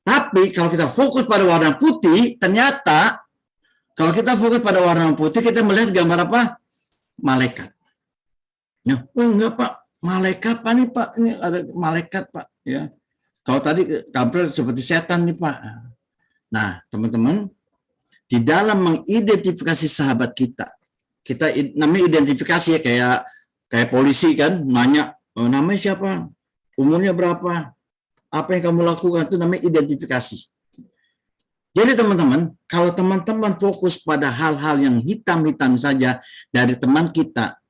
S1: Tapi kalau kita fokus pada warna putih, ternyata kalau kita fokus pada warna putih, kita melihat gambar apa? Malaikat. Nah, oh enggak Pak, malaikat Pak nih Pak, ini ada malaikat Pak, ya. Kalau tadi kampret seperti setan nih Pak. Nah, teman-teman, di dalam mengidentifikasi sahabat kita namanya identifikasi ya, kayak polisi kan, nanya namanya siapa, umurnya berapa, apa yang kamu lakukan, itu namanya identifikasi. Jadi teman-teman, kalau teman-teman fokus pada hal-hal yang hitam-hitam saja dari teman kita,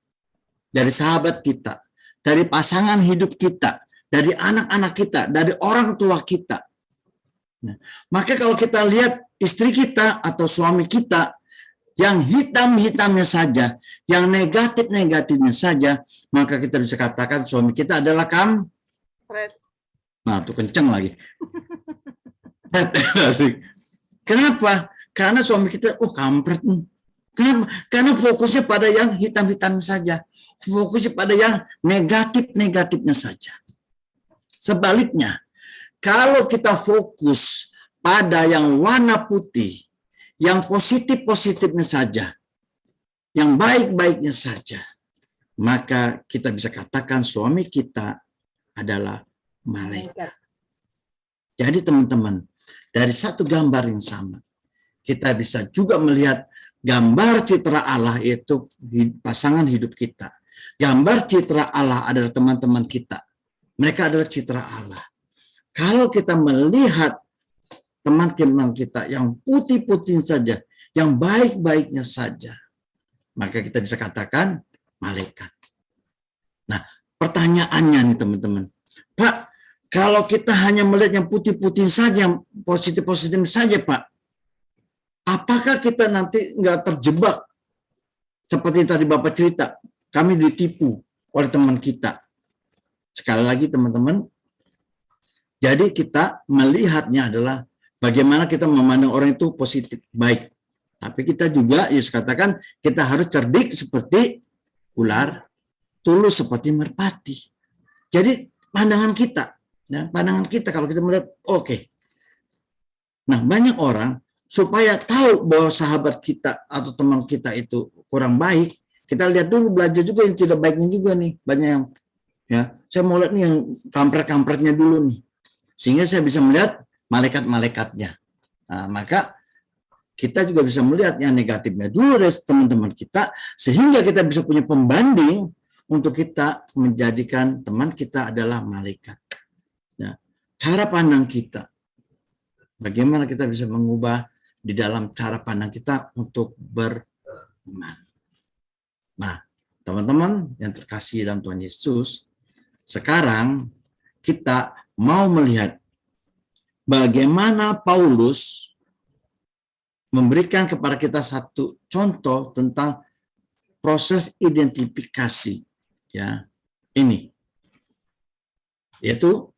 S1: dari sahabat kita, dari pasangan hidup kita, dari anak-anak kita, dari orang tua kita. Nah, maka kalau kita lihat istri kita atau suami kita yang hitam-hitamnya saja, yang negatif-negatifnya saja, maka kita bisa katakan suami kita adalah kampret. Nah, tuh kenceng lagi. Kenapa? Karena suami kita, kampret. Kenapa? Karena fokusnya pada yang hitam-hitam saja. Fokusnya pada yang negatif-negatifnya saja. Sebaliknya, kalau kita fokus pada yang warna putih, yang positif-positifnya saja, yang baik-baiknya saja, maka kita bisa katakan suami kita adalah malaikat. Jadi teman-teman, dari satu gambar yang sama, kita bisa juga melihat gambar citra Allah, yaitu pasangan hidup kita. Gambar citra Allah adalah teman-teman kita. Mereka adalah citra Allah. Kalau kita melihat teman-teman kita yang putih-putih saja, yang baik-baiknya saja, maka kita bisa katakan malaikat. Nah, pertanyaannya nih teman-teman. Pak, kalau kita hanya melihat yang putih-putih saja, yang positif-positif saja Pak, apakah kita nanti nggak terjebak? Seperti tadi Bapak cerita, kami ditipu oleh teman kita. Sekali lagi teman-teman, jadi kita melihatnya adalah bagaimana kita memandang orang itu positif, baik. Tapi kita juga, Yesus katakan, kita harus cerdik seperti ular, tulus seperti merpati. Jadi pandangan kita, ya, pandangan kita kalau kita melihat, oke. Nah, banyak orang supaya tahu bahwa sahabat kita atau teman kita itu kurang baik, kita lihat dulu, belajar juga yang tidak baiknya juga nih, banyak yang ya. Saya mau lihat nih yang kampret-kampretnya dulu nih, sehingga saya bisa melihat malaikat-malaikatnya. Nah, maka kita juga bisa melihat yang negatifnya dulu dari teman-teman kita, sehingga kita bisa punya pembanding untuk kita menjadikan teman kita adalah malaikat. Ya. Cara pandang kita, bagaimana kita bisa mengubah di dalam cara pandang kita untuk beriman. Nah, teman-teman yang terkasih dalam Tuhan Yesus, sekarang kita mau melihat bagaimana Paulus memberikan kepada kita satu contoh tentang proses identifikasi, ya, ini, yaitu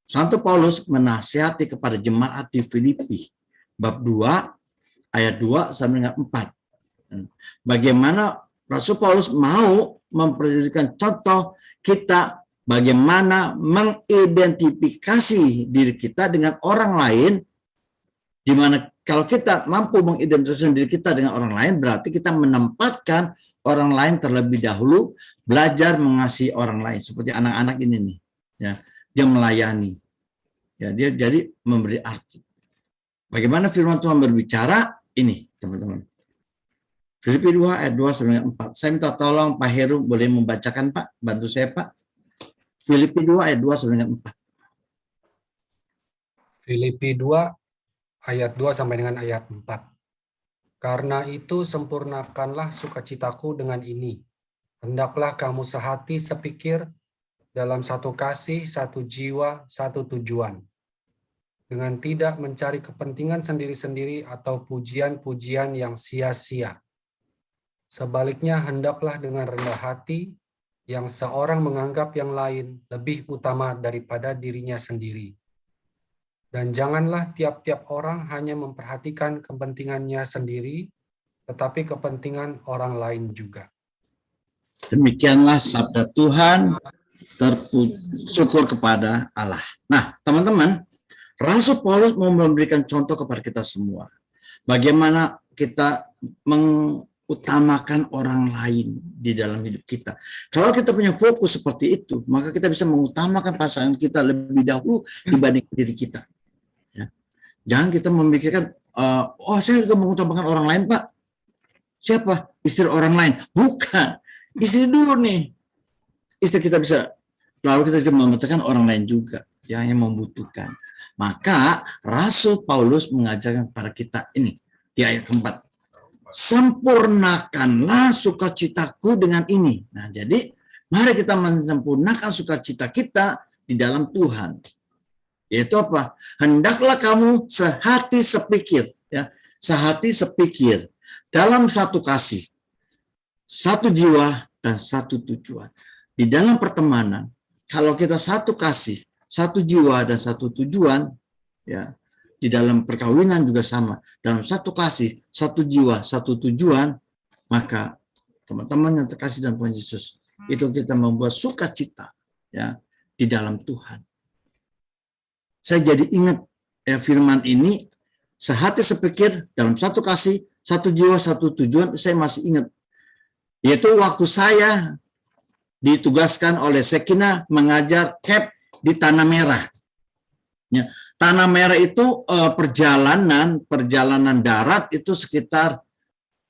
S1: Santo Paulus menasihati kepada jemaat di Filipi, bab 2, ayat 2 sampai dengan 4. Bagaimana Rasul Paulus mau memperlihatkan contoh kita bagaimana mengidentifikasi diri kita dengan orang lain, di mana kalau kita mampu mengidentifikasi diri kita dengan orang lain, berarti kita menempatkan orang lain terlebih dahulu, belajar mengasihi orang lain, seperti anak-anak ini nih, ya, dia melayani, ya, dia jadi memberi arti. Bagaimana firman Tuhan berbicara ini, teman-teman. Filipi 2 ayat 2 sampai 4. Saya minta tolong Pak Heru boleh membacakan, Pak, bantu saya, Pak. Filipi 2 ayat 2 sampai dengan 4.
S6: Filipi 2 ayat 2 sampai dengan ayat 4. Karena itu sempurnakanlah sukacitaku dengan ini. Hendaklah kamu sehati sepikir dalam satu kasih, satu jiwa, satu tujuan. Dengan tidak mencari kepentingan sendiri-sendiri atau pujian-pujian yang sia-sia. Sebaliknya hendaklah dengan rendah hati yang seorang menganggap yang lain lebih utama daripada dirinya sendiri. Dan janganlah tiap-tiap orang hanya memperhatikan kepentingannya sendiri, tetapi kepentingan orang lain juga.
S1: Demikianlah sabda Tuhan, tersyukur kepada Allah. Nah, teman-teman, Rasul Paulus mau memberikan contoh kepada kita semua. Bagaimana kita mengutamakan orang lain di dalam hidup kita. Kalau kita punya fokus seperti itu, maka kita bisa mengutamakan pasangan kita lebih dahulu dibanding diri kita. Ya. Jangan kita memikirkan, oh saya juga mengutamakan orang lain, Pak. Siapa? Istri orang lain. Bukan. Istri dulu nih. Istri kita bisa, lalu kita juga membutuhkan orang lain juga yang membutuhkan. Maka Rasul Paulus mengajarkan kepada kita ini di ayat keempat. Sempurnakanlah sukacitaku dengan ini. Nah, jadi mari kita menyempurnakan sukacita kita di dalam Tuhan. Yaitu apa? Hendaklah kamu sehati sepikir, ya, sehati sepikir dalam satu kasih, satu jiwa dan satu tujuan. Di dalam pertemanan, kalau kita satu kasih, satu jiwa dan satu tujuan, ya, di dalam perkawinan juga sama. Dalam satu kasih, satu jiwa, satu tujuan, maka teman-teman yang terkasih dalam Tuhan Yesus, itu kita membuat sukacita, ya, di dalam Tuhan. Saya jadi ingat firman ini, sehati sepikir dalam satu kasih, satu jiwa, satu tujuan. Saya masih ingat, yaitu waktu saya ditugaskan oleh Sekina mengajar KEP di Tanah Merah. Ya, Tanah Merah itu perjalanan darat itu sekitar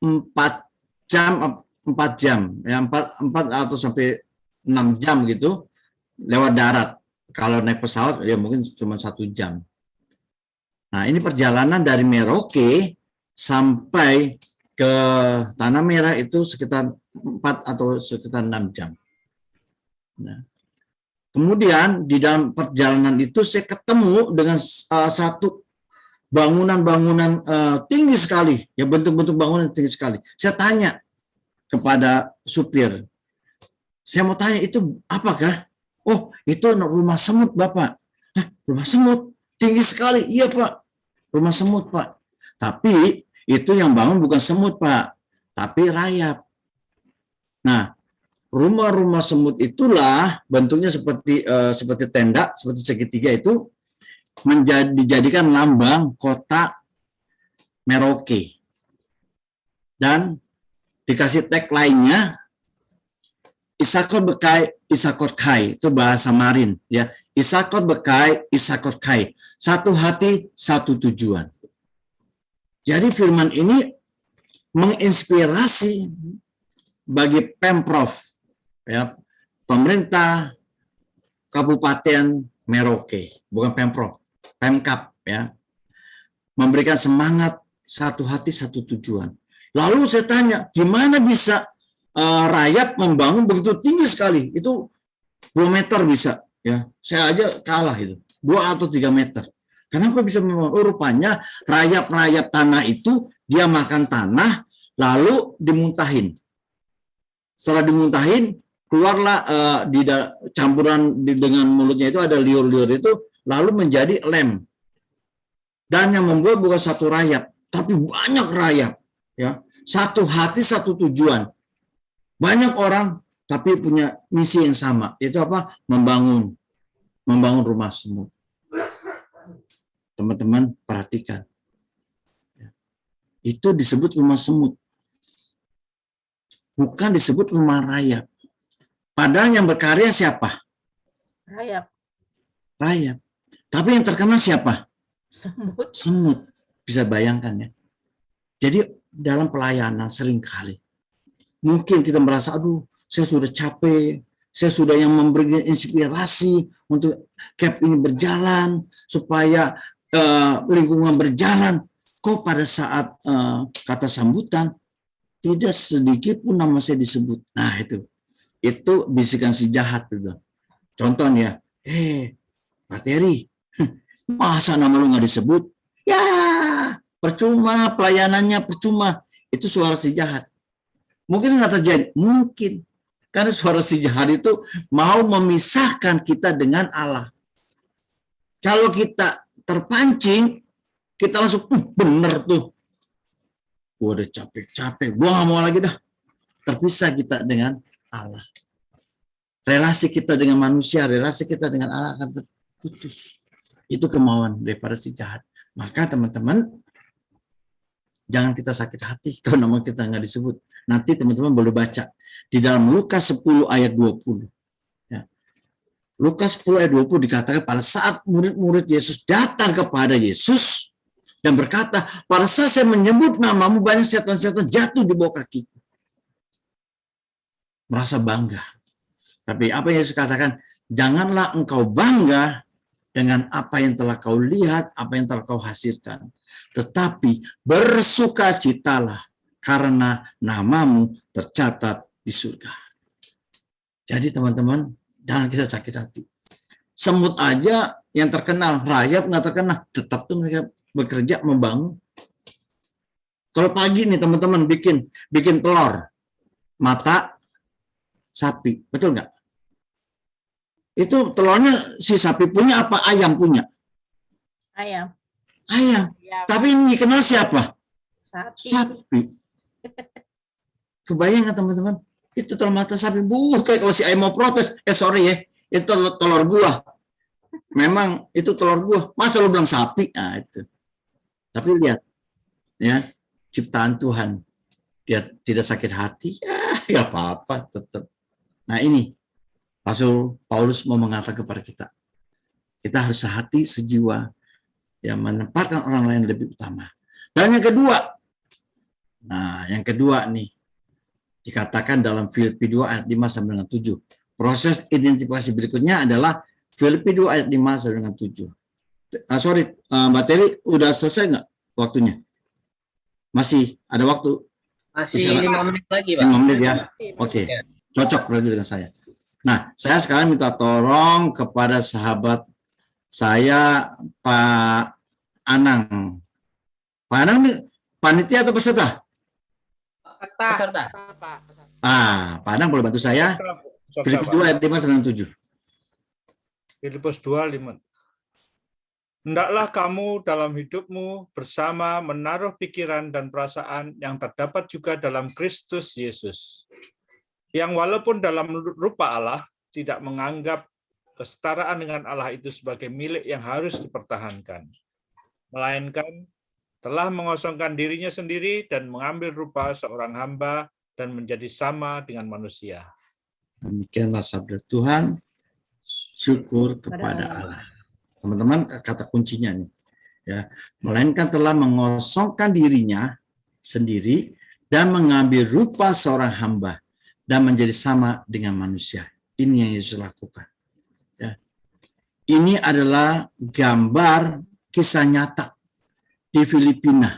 S1: 4 jam, ya, 4 atau sampai 6 jam gitu lewat darat. Kalau naik pesawat ya mungkin cuma 1 jam. Nah, ini perjalanan dari Merauke sampai ke Tanah Merah itu sekitar 4 atau sekitar 6 jam. Nah, kemudian di dalam perjalanan itu saya ketemu dengan satu bangunan-bangunan tinggi sekali, ya, bentuk-bentuk bangunan tinggi sekali. Saya tanya kepada supir, saya mau tanya itu apakah? Oh, itu rumah semut, Bapak. Hah, rumah semut? Tinggi sekali. Iya, Pak. Rumah semut, Pak. Tapi itu yang bangun bukan semut, Pak. Tapi rayap. Nah, rumah-rumah semut itulah bentuknya seperti tenda, seperti segitiga itu, dijadikan lambang kota Merauke. Dan Dikasih tag lainnya, Isakor bekai, Isakor kai, itu bahasa Marin ya. Isakor bekai, Isakor kai. Satu hati, satu tujuan. Jadi firman ini menginspirasi bagi Pemprov ya, pemerintah Kabupaten Merauke, bukan Pemprov, Pemkap ya. Memberikan semangat satu hati, satu tujuan. Lalu saya tanya, gimana bisa rayap membangun begitu tinggi sekali? Itu 2 meter bisa, ya. Saya aja kalah itu, 2 atau 3 meter. Kenapa bisa membangun? Oh, rupanya rayap-rayap tanah itu dia makan tanah, lalu dimuntahin. Setelah dimuntahin, keluarlah campuran dengan mulutnya itu ada liur-liur itu, lalu menjadi lem. Dan yang membuat bukan satu rayap, tapi banyak rayap. Ya, satu hati, satu tujuan. Banyak orang tapi punya misi yang sama. Itu apa? Membangun rumah semut. Teman-teman perhatikan. Itu disebut rumah semut. Bukan disebut rumah rayap. Padahal yang berkarya siapa?
S5: Rayap.
S1: Rayap. Tapi yang terkena siapa?
S5: Semut.
S1: Semut. Bisa bayangkan ya. Jadi dalam pelayanan seringkali mungkin kita merasa, aduh, saya sudah capek, saya sudah yang memberikan inspirasi untuk CAP ini berjalan, supaya lingkungan berjalan. Kok pada saat kata sambutan, tidak sedikit pun nama saya disebut. Nah itu bisikan si jahat juga. Contoh ya, Pak Terry, masa nama lu nggak disebut? Ya, percuma, pelayanannya percuma. Itu suara si jahat. Mungkin nggak terjadi. Mungkin. Karena suara si jahat itu mau memisahkan kita dengan Allah. Kalau kita terpancing, kita langsung, bener tuh. Gue udah capek-capek. Gue nggak mau lagi dah. Terpisah kita dengan Allah. Relasi kita dengan manusia, relasi kita dengan Allah akan terputus. Itu kemauan daripada si jahat. Maka teman-teman, jangan kita sakit hati kalau nama kita nggak disebut. Nanti teman-teman boleh baca di dalam Lukas 10 ayat 20. Ya. Lukas 10 ayat 20 dikatakan pada saat murid-murid Yesus datang kepada Yesus dan berkata, pada saat saya menyebut namamu, banyak setan-setan jatuh di bawah kakiku. Merasa bangga. Tapi apa yang Yesus katakan, janganlah engkau bangga dengan apa yang telah kau lihat, apa yang telah kau hasilkan. Tetapi bersukacitalah karena namamu tercatat di surga. Jadi teman-teman, jangan kita sakit hati. Semut aja yang terkenal, rayap nggak terkenal, tetap tuh mereka bekerja membangun. Kalau pagi nih teman-teman bikin telur, mata sapi, betul nggak? Itu telurnya si sapi punya apa ayam punya?
S5: Ayam.
S1: Ayam. Tapi ini dikenal siapa? Sapi. Kebayang nggak teman-teman? Itu telur mata sapi. Kayak kalau si ayam mau protes, sorry ya, itu telur gua. Memang itu telur gua. Masa lu bilang sapi? Nah itu. Tapi lihat, ya ciptaan Tuhan. Dia tidak sakit hati. Ya apa-apa tetap. Nah ini. Rasul Paulus mau mengatakan kepada kita harus sehati, sejiwa, yang menempatkan orang lain lebih utama. Dan yang kedua nih, dikatakan dalam Filipi 2 ayat 5 sampai dengan 7. Proses identifikasi berikutnya adalah Filipi 2 ayat 5 sampai dengan 7. Mbak Terry, udah selesai nggak waktunya? Masih ada waktu?
S7: Masih 5 menit lagi, Pak.
S1: 5 menit ya? Oke, cocok berarti dengan saya. Nah, saya sekarang minta tolong kepada sahabat saya, Pak Anang. Pak Anang ini panitia atau peserta?
S7: Peserta.
S1: Pak Anang boleh bantu saya? Filipi 2 ayat 5 sampai 7.
S8: Filipus 2, 5. Hendaklah kamu dalam hidupmu bersama menaruh pikiran dan perasaan yang terdapat juga dalam Kristus Yesus, yang walaupun dalam rupa Allah tidak menganggap kesetaraan dengan Allah itu sebagai milik yang harus dipertahankan, melainkan telah mengosongkan dirinya sendiri dan mengambil rupa seorang hamba dan menjadi sama dengan manusia.
S1: Demikianlah sabda Tuhan. Syukur kepada Allah. Teman-teman, kata kuncinya nih, ya, melainkan telah mengosongkan dirinya sendiri dan mengambil rupa seorang hamba dan menjadi sama dengan manusia. Ini yang Yesus lakukan. Ya. Ini adalah gambar kisah nyata di Filipina.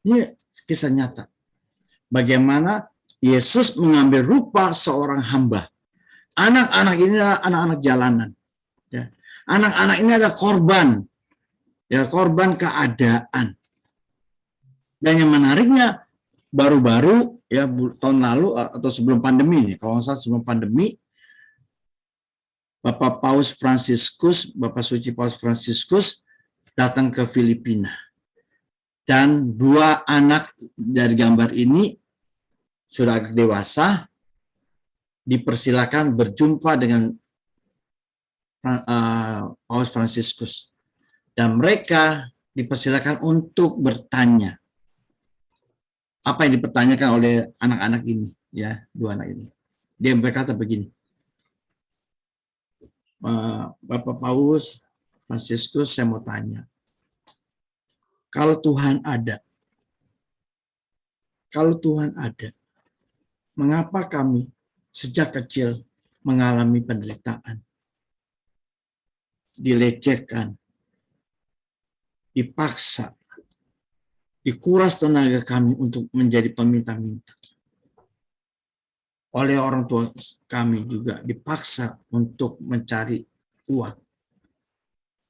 S1: Ini kisah nyata. Bagaimana Yesus mengambil rupa seorang hamba. Anak-anak ini adalah anak-anak jalanan. Ya. Anak-anak ini adalah korban. Ya, korban keadaan. Dan yang menariknya, baru-baru ya tahun lalu atau sebelum pandemi nih, kalau nggak salah sebelum pandemi, Bapak Paus Fransiskus, Bapak Suci Paus Fransiskus datang ke Filipina. Dan 2 anak dari gambar ini sudah agak dewasa, dipersilakan berjumpa dengan Paus Fransiskus. Dan mereka dipersilakan untuk bertanya. Apa yang dipertanyakan oleh anak-anak ini, ya, 2 anak ini. Dia berkata begini, Bapak Paus Fransiskus, saya mau tanya, kalau Tuhan ada, mengapa kami sejak kecil mengalami penderitaan, dilecehkan, dipaksa, dikuras tenaga kami untuk menjadi peminta-minta. Oleh orang tua kami juga dipaksa untuk mencari uang.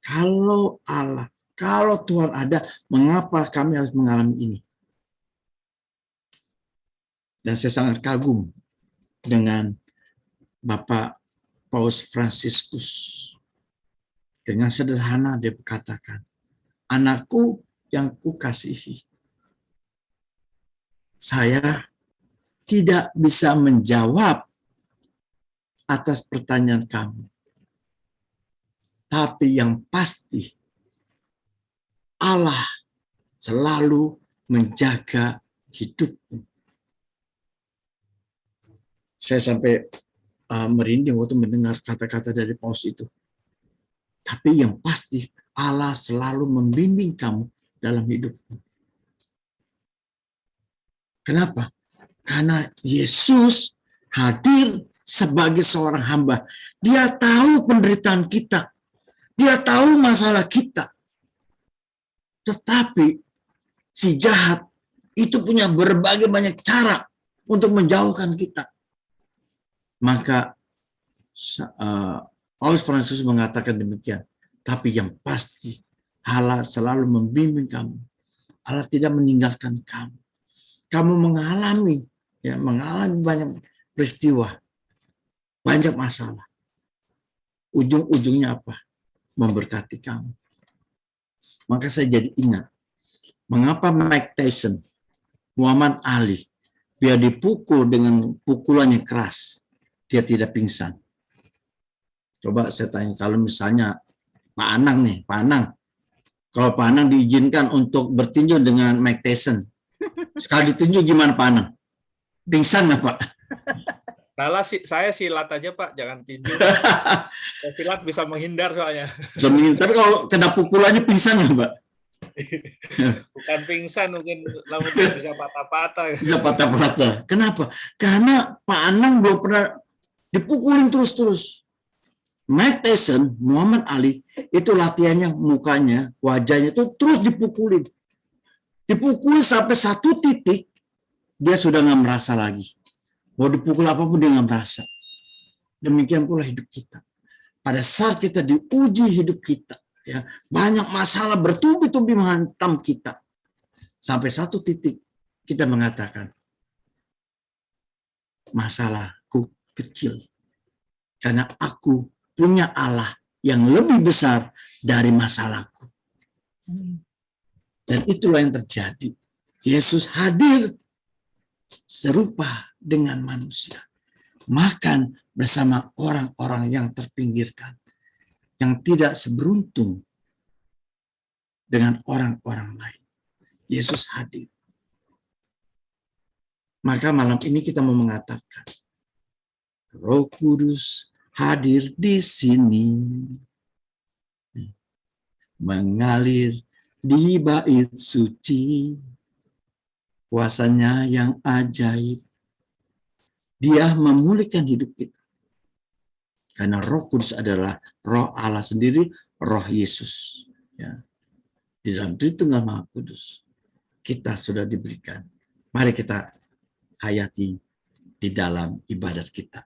S1: Kalau Tuhan ada, mengapa kami harus mengalami ini? Dan saya sangat kagum dengan Bapak Paus Fransiskus. Dengan sederhana dia berkatakan, anakku yang kukasihi, saya tidak bisa menjawab atas pertanyaan kamu. Tapi yang pasti, Allah selalu menjaga hidupmu. Saya sampai merinding waktu mendengar kata-kata dari Paus itu. Tapi yang pasti, Allah selalu membimbing kamu dalam hidupmu. Kenapa? Karena Yesus hadir sebagai seorang hamba. Dia tahu penderitaan kita. Dia tahu masalah kita. Tetapi si jahat itu punya berbagai banyak cara untuk menjauhkan kita. Maka Paus Fransiskus mengatakan demikian. Tapi yang pasti Allah selalu membimbing kamu. Allah tidak meninggalkan kamu. Kamu mengalami banyak peristiwa, banyak masalah. Ujung-ujungnya apa? Memberkati kamu. Maka saya jadi ingat, mengapa Mike Tyson, Muhammad Ali, biar dipukul dengan pukulannya keras, dia tidak pingsan. Coba saya tanya, kalau misalnya Pak Anang nih, Pak Anang, kalau Pak Anang diizinkan untuk bertinju dengan Mike Tyson, sekali ditinju gimana Pak Anang? Pingsan nggak Pak?
S8: Saya silat aja Pak, jangan tinju. Silat bisa menghindar soalnya.
S1: Tapi kalau kena pukulannya pingsan nggak Pak?
S8: Bukan pingsan, mungkin bisa patah-patah.
S1: Bisa patah-patah. Kenapa? Karena Pak Anang belum pernah dipukulin terus-terus. Mike Tyson, Muhammad Ali, itu latihannya mukanya, wajahnya itu terus dipukulin. Dipukul sampai satu titik, dia sudah nggak merasa lagi. Mau dipukul apapun dia nggak merasa. Demikian pula hidup kita. Pada saat kita diuji hidup kita, ya, banyak masalah bertubi-tubi menghantam kita. Sampai satu titik kita mengatakan, masalahku kecil. Karena aku punya Allah yang lebih besar dari masalahku. Dan itulah yang terjadi. Yesus hadir serupa dengan manusia. Makan bersama orang-orang yang terpinggirkan. Yang tidak seberuntung dengan orang-orang lain. Yesus hadir. Maka malam ini kita mau mengatakan, Roh Kudus hadir di sini, mengalir di bait suci, kuasanya yang ajaib. Dia memulihkan hidup kita. Karena Roh Kudus adalah Roh Allah sendiri, Roh Yesus. Ya. Di dalam Tritunggal Maha Kudus, kita sudah diberikan. Mari kita hayati di dalam ibadat kita.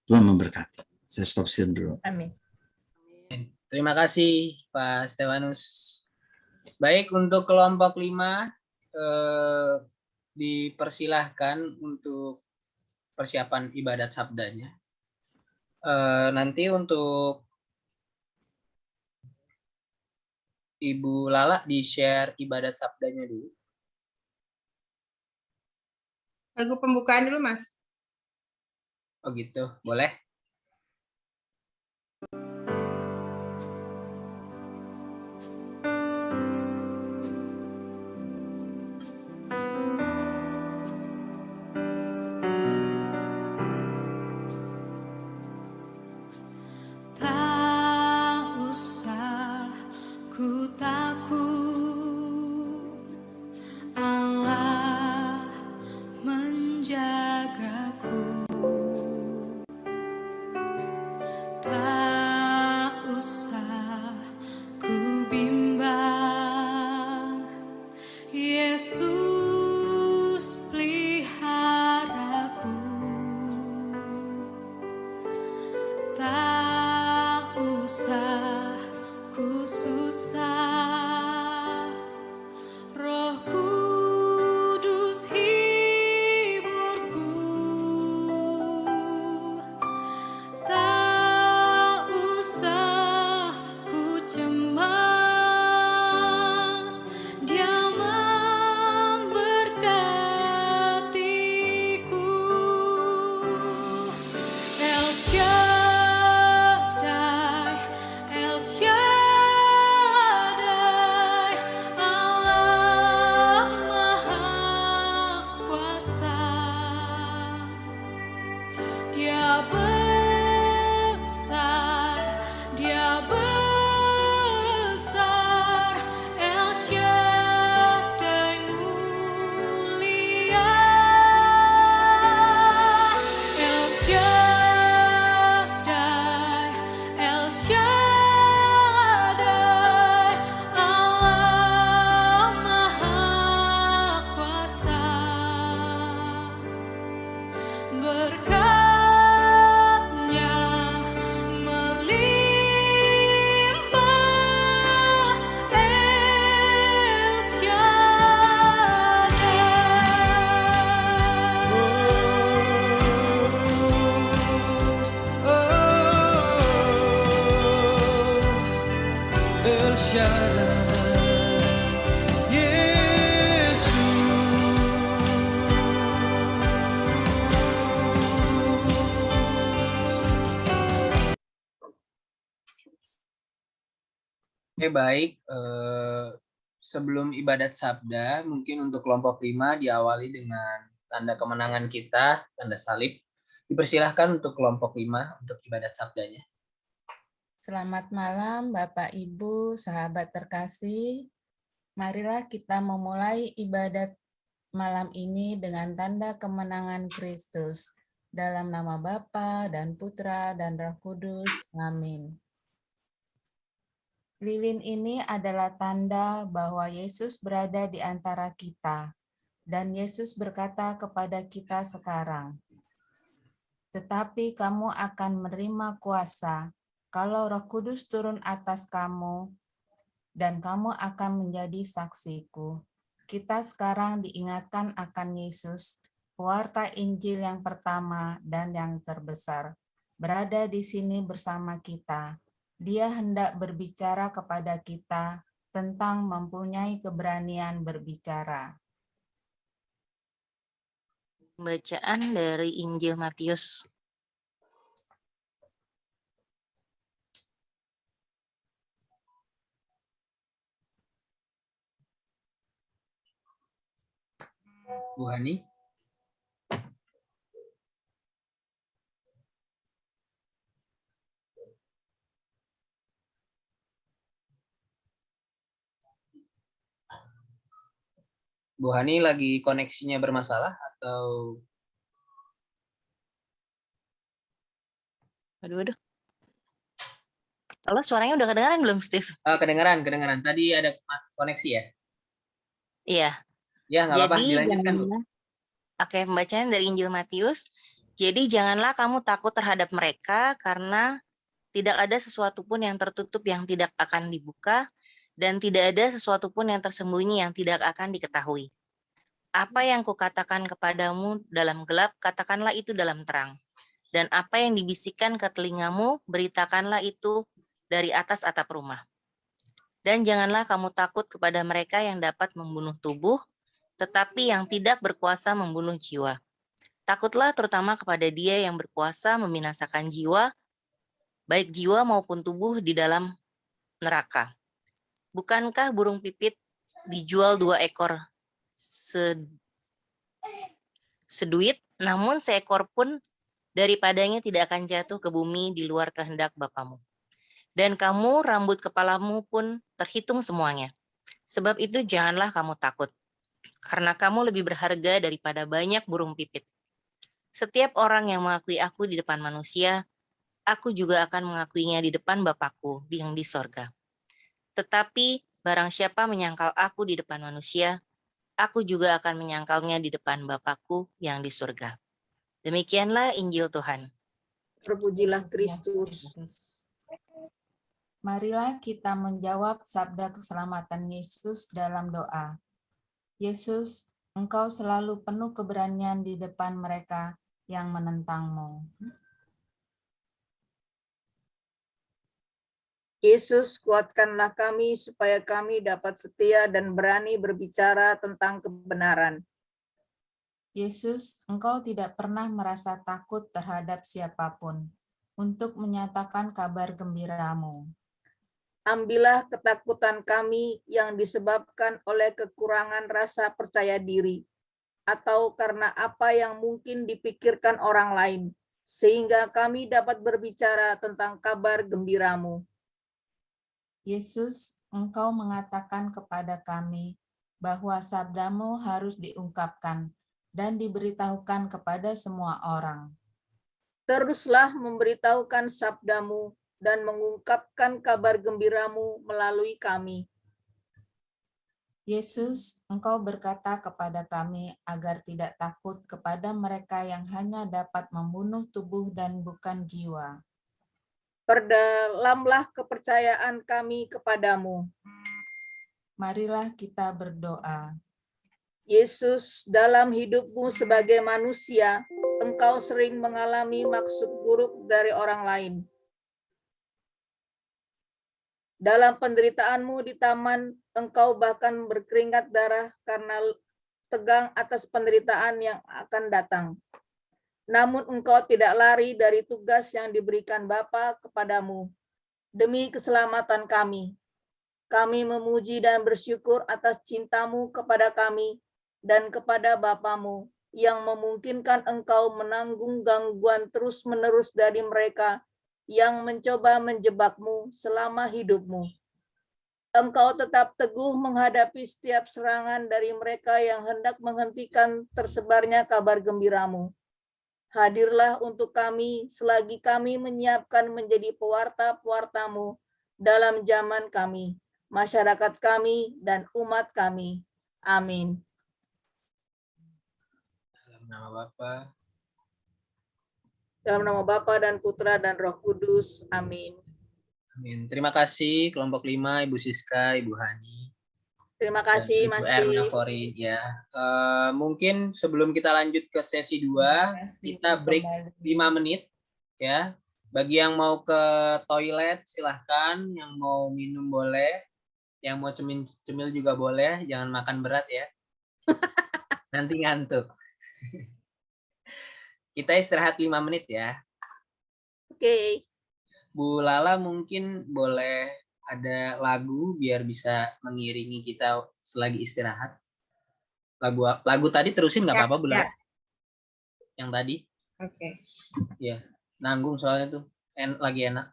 S1: Tuhan memberkati. Saya stop sini dulu.
S5: Amin.
S7: Terima kasih Pak Stefanus. Baik, untuk kelompok 5 dipersilahkan untuk persiapan ibadat sabdanya. Nanti untuk Ibu Lala di-share ibadat sabdanya dulu.
S5: Lagu pembukaan dulu, Mas.
S7: Oh gitu, boleh?
S9: Tak usah ku takut, Allah menjagaku. Tak usah ku bimbang, Yesus peliharaku. Tak usah ku susah, Roh Kudus hiburku. Tak usah ku cemas, Dia memberkatiku. El Shaddai, El Shaddai, Allah Maha Kuasa. Dia besar, Dia besar, El Shaddai mulia. El Shaddai, El Shaddai, Allah Maha Kuasa. Berkat-Nya melimpah, El Shaddai.
S10: El Shaddai,
S7: Oke, baik. Sebelum ibadat sabda, mungkin untuk kelompok 5 diawali dengan tanda kemenangan kita, tanda salib. Dipersilahkan untuk kelompok 5 untuk ibadat sabdanya.
S5: Selamat malam Bapak Ibu, sahabat terkasih. Marilah kita memulai ibadat malam ini dengan tanda kemenangan Kristus. Dalam nama Bapa dan Putra dan Roh Kudus. Amin. Lilin ini adalah tanda bahwa Yesus berada di antara kita. Dan Yesus berkata kepada kita sekarang, "Tetapi kamu akan menerima kuasa kalau Roh Kudus turun atas kamu, dan kamu akan menjadi saksiku." Kita sekarang diingatkan akan Yesus, pewarta Injil yang pertama dan yang terbesar, berada di sini bersama kita. Dia hendak berbicara kepada kita tentang mempunyai keberanian berbicara.
S11: Bacaan dari Injil Matius.
S7: Bu Hani. Bu Hani lagi koneksinya bermasalah atau
S11: Aduh. Halo, suaranya udah kedengaran belum, Steve?
S7: kedengaran? Tadi ada koneksi ya?
S11: Iya.
S7: Ya, nggak apa-apa,
S11: Jadi
S7: dilanjutkan, Bu.
S11: Oke, pembacaan dari Injil Matius. Jadi janganlah kamu takut terhadap mereka, karena tidak ada sesuatu pun yang tertutup yang tidak akan dibuka, dan tidak ada sesuatu pun yang tersembunyi yang tidak akan diketahui. Apa yang kukatakan kepadamu dalam gelap, katakanlah itu dalam terang. Dan apa yang dibisikkan ke telingamu, beritakanlah itu dari atas atap rumah. Dan janganlah kamu takut kepada mereka yang dapat membunuh tubuh, tetapi yang tidak berkuasa membunuh jiwa. Takutlah terutama kepada Dia yang berkuasa membinasakan jiwa, baik jiwa maupun tubuh di dalam neraka. Bukankah burung pipit dijual 2 ekor seduit, namun seekor pun daripadanya tidak akan jatuh ke bumi di luar kehendak Bapamu. Dan kamu, rambut kepalamu pun terhitung semuanya. Sebab itu janganlah kamu takut, karena kamu lebih berharga daripada banyak burung pipit. Setiap orang yang mengakui aku di depan manusia, aku juga akan mengakuinya di depan Bapakku yang di sorga. Tetapi barang siapa menyangkal aku di depan manusia, aku juga akan menyangkalnya di depan Bapakku yang di surga. Demikianlah Injil Tuhan.
S12: Terpujilah Kristus.
S5: Marilah kita menjawab sabda keselamatan Yesus dalam doa. Yesus, Engkau selalu penuh keberanian di depan mereka yang menentangmu.
S12: Yesus, kuatkanlah kami supaya kami dapat setia dan berani berbicara tentang kebenaran.
S5: Yesus, Engkau tidak pernah merasa takut terhadap siapapun untuk menyatakan kabar gembiramu.
S12: Ambillah ketakutan kami yang disebabkan oleh kekurangan rasa percaya diri atau karena apa yang mungkin dipikirkan orang lain, sehingga kami dapat berbicara tentang kabar gembiramu.
S5: Yesus, Engkau mengatakan kepada kami bahwa sabdamu harus diungkapkan dan diberitahukan kepada semua orang.
S12: Teruslah memberitahukan sabdamu dan mengungkapkan kabar gembiramu melalui kami.
S5: Yesus, Engkau berkata kepada kami agar tidak takut kepada mereka yang hanya dapat membunuh tubuh dan bukan jiwa.
S12: Perdalamlah kepercayaan kami kepadamu.
S5: Marilah kita berdoa.
S12: Yesus, dalam hidupmu sebagai manusia, Engkau sering mengalami maksud buruk dari orang lain. Dalam penderitaanmu di taman, Engkau bahkan berkeringat darah karena tegang atas penderitaan yang akan datang. Namun Engkau tidak lari dari tugas yang diberikan Bapa kepadamu. Demi keselamatan kami, kami memuji dan bersyukur atas cintamu kepada kami dan kepada Bapamu yang memungkinkan Engkau menanggung gangguan terus-menerus dari mereka yang mencoba menjebakmu selama hidupmu. Engkau tetap teguh menghadapi setiap serangan dari mereka yang hendak menghentikan tersebarnya kabar gembiramu. Hadirlah untuk kami selagi kami menyiapkan menjadi pewarta-pewartamu dalam zaman kami, masyarakat kami, dan umat kami. Amin.
S7: Dalam nama Bapa,
S12: Dalam nama Bapa dan Putra dan Roh Kudus. Amin.
S7: amin. Terima kasih kelompok 5, Ibu Siska, Ibu Hani.
S12: Terima kasih,
S7: Ibu
S12: Mas
S7: Erna
S12: Steve.
S7: Fori. Ya, mungkin sebelum kita lanjut ke sesi 2, kita break 5 menit. Ya, bagi yang mau ke toilet silahkan, yang mau minum boleh, yang mau cemil juga boleh, jangan makan berat ya. Nanti ngantuk. Kita istirahat 5 menit ya.
S12: Oke.
S7: Bu Lala mungkin boleh ada lagu biar bisa mengiringi kita selagi istirahat. Lagu tadi terusin nggak apa-apa Bu Lala? Yang tadi?
S12: Oke.
S7: Ya, nanggung soalnya tuh lagi enak.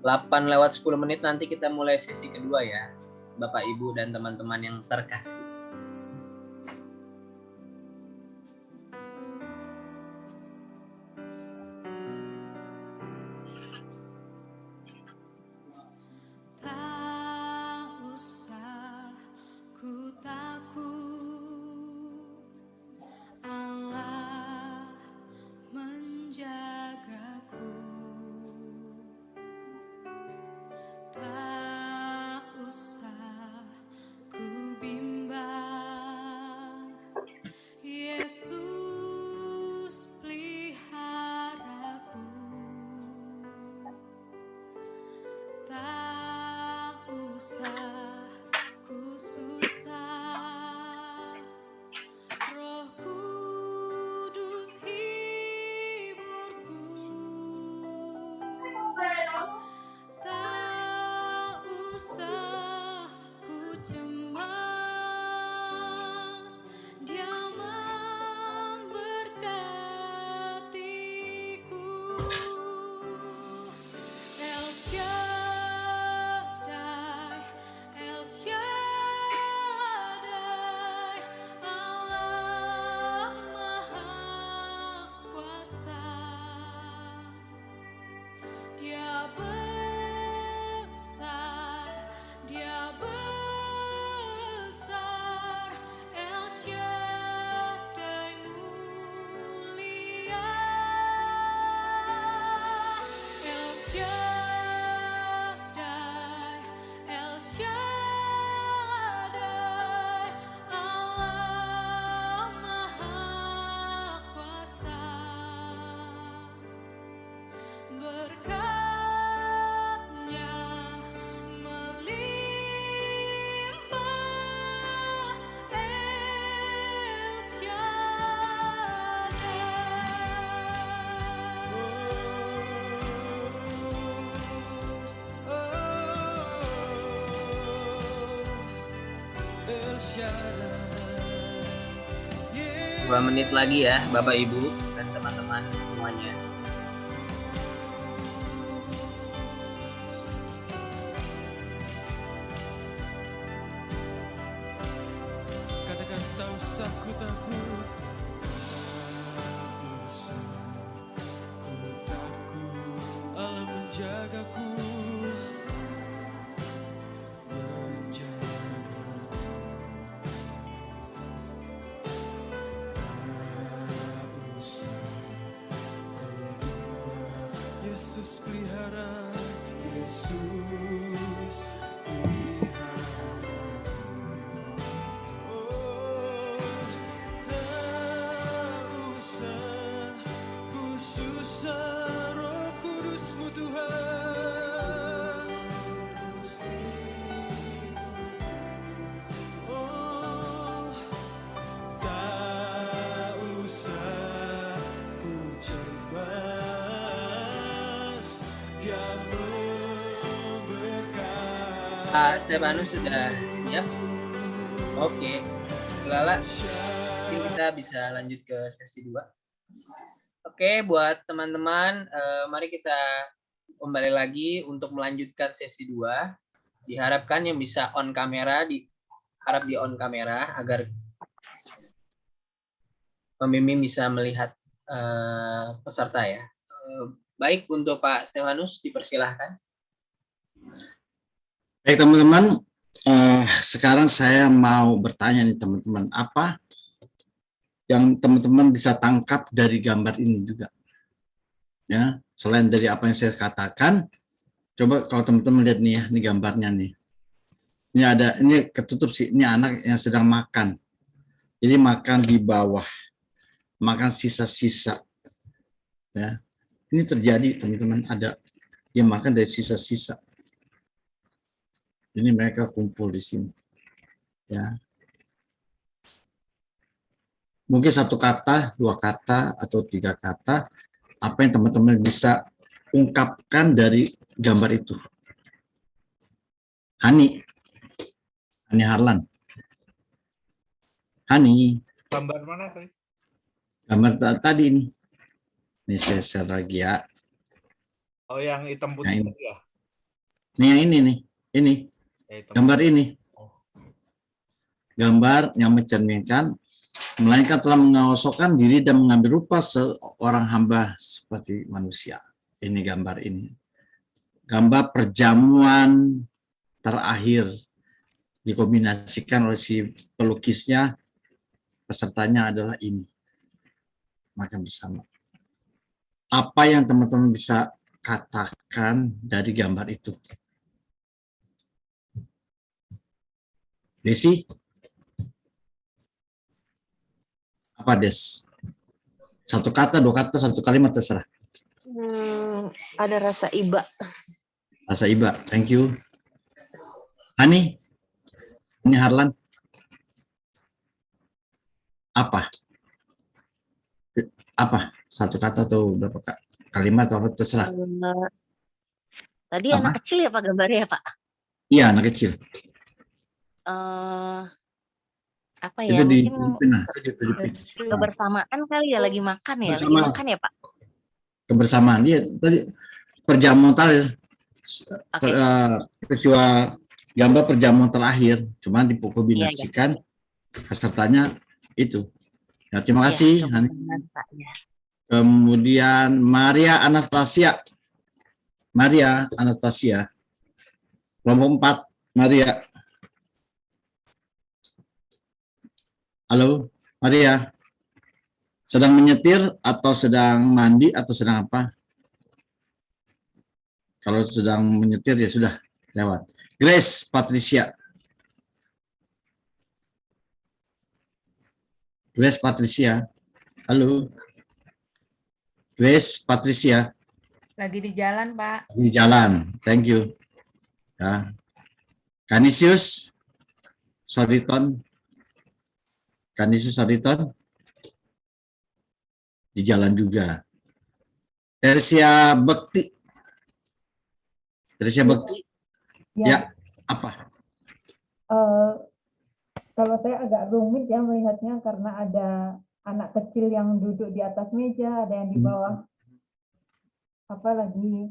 S7: 8:10 nanti kita mulai sesi kedua ya, Bapak Ibu dan teman-teman yang terkasih.
S9: Tak usah ku takut, Allah menjagaku. Tak usah ku bimbang, Yesus peliharaku. Tak usah ku susah, Roh Kudus hiburku. Tak usah ku cemas, Dia memberkatiku. El Shaddai, El Shaddai, Allah Maha Kuasa. Dia besar, Dia besar, El Shaddai mulia. El Shaddai, El Shaddai, Allah Maha Kuasa. Berkat-Nya melimpah, El Shaddai.
S7: 2 menit lagi ya, Bapak Ibu dan teman-teman semuanya.
S10: Katakan tak usah ku takut, tak usah ku takut, Allah menjagaku. Yesus pelihara, Yesus pelihara. Oh, tak usah ku susah, Roh Kudus-Mu Tuhan. Oh, tak usah ku cemas, Dia memberkati.
S7: Pak Stefanus sudah siap? Oke. Lala, mungkin kita bisa lanjut ke sesi 2. Oke, buat teman-teman, mari kita kembali lagi untuk melanjutkan sesi 2. Diharapkan yang bisa on kamera, harap di on kamera agar pembimbing bisa melihat peserta ya. Baik, untuk Pak Stefanus dipersilahkan.
S1: Baik teman-teman, sekarang saya mau bertanya nih teman-teman, apa yang teman-teman bisa tangkap dari gambar ini juga? Ya, selain dari apa yang saya katakan, coba kalau teman-teman lihat nih ya, ini gambarnya nih. Ini ketutup sih, ini anak yang sedang makan. Jadi makan di bawah, makan sisa-sisa. Ya, ini terjadi teman-teman, ada dia makan dari sisa-sisa. Ini mereka kumpul di sini. Ya. Mungkin 1 kata, 2 kata, atau 3 kata, apa yang teman-teman bisa ungkapkan dari gambar itu. Hani Harlan. Hani.
S8: Gambar mana tadi?
S1: Gambar tadi ini. Ini saya share lagi ya.
S8: Oh, yang hitam putih
S1: Nah, ini.
S8: ya?
S1: Nih yang ini nih, ini gambar ini. Gambar yang mencerminkan, melainkan telah mengosokkan diri dan mengambil rupa seorang hamba seperti manusia. Ini gambar ini. Gambar perjamuan terakhir dikombinasikan oleh si pelukisnya, pesertanya adalah ini. Makan bersama. Apa yang teman-teman bisa katakan dari gambar itu? Desi? Apa, Des? Satu kata, dua kata, satu kalimat, terserah.
S13: Ada rasa iba.
S1: Rasa iba, thank you. Hani? Ini Harlan? Apa? Apa? Satu kata atau berapa kalimat atau apa, terserah.
S11: Tadi
S1: Apa?
S11: anak kecil ya Pak gambarnya ya Pak?
S1: Iya, anak kecil.
S11: Apa ya?
S1: Itu di
S11: Mungkin
S1: kebersamaan
S11: kebersamaan kali ya, lagi makan ya, lagi
S1: Bersama.
S11: makan ya Pak?
S1: Kebersamaan. Dia tadi perjamuan terakhir. Peristiwa gambar perjamuan terakhir, cuman dikombinasikan pesertanya itu. Ya, terima kasih. Hani. Kemudian Maria Anastasia. Maria Anastasia. Kelompok 4, Maria. Halo, Maria. Sedang menyetir atau sedang mandi atau sedang apa? Kalau sedang menyetir ya sudah lewat. Grace Patricia. Grace Patricia. Halo. Grace Patricia.
S5: Lagi di jalan, Pak.
S1: Di jalan. Thank you. Ya. Canisius Soriton. Canisius Soriton. Di jalan juga. Tersia Bekti. Tersia Bekti. Ya, apa?
S14: Kalau saya agak rumit ya melihatnya karena ada anak kecil yang duduk di atas meja, ada yang di bawah apa lagi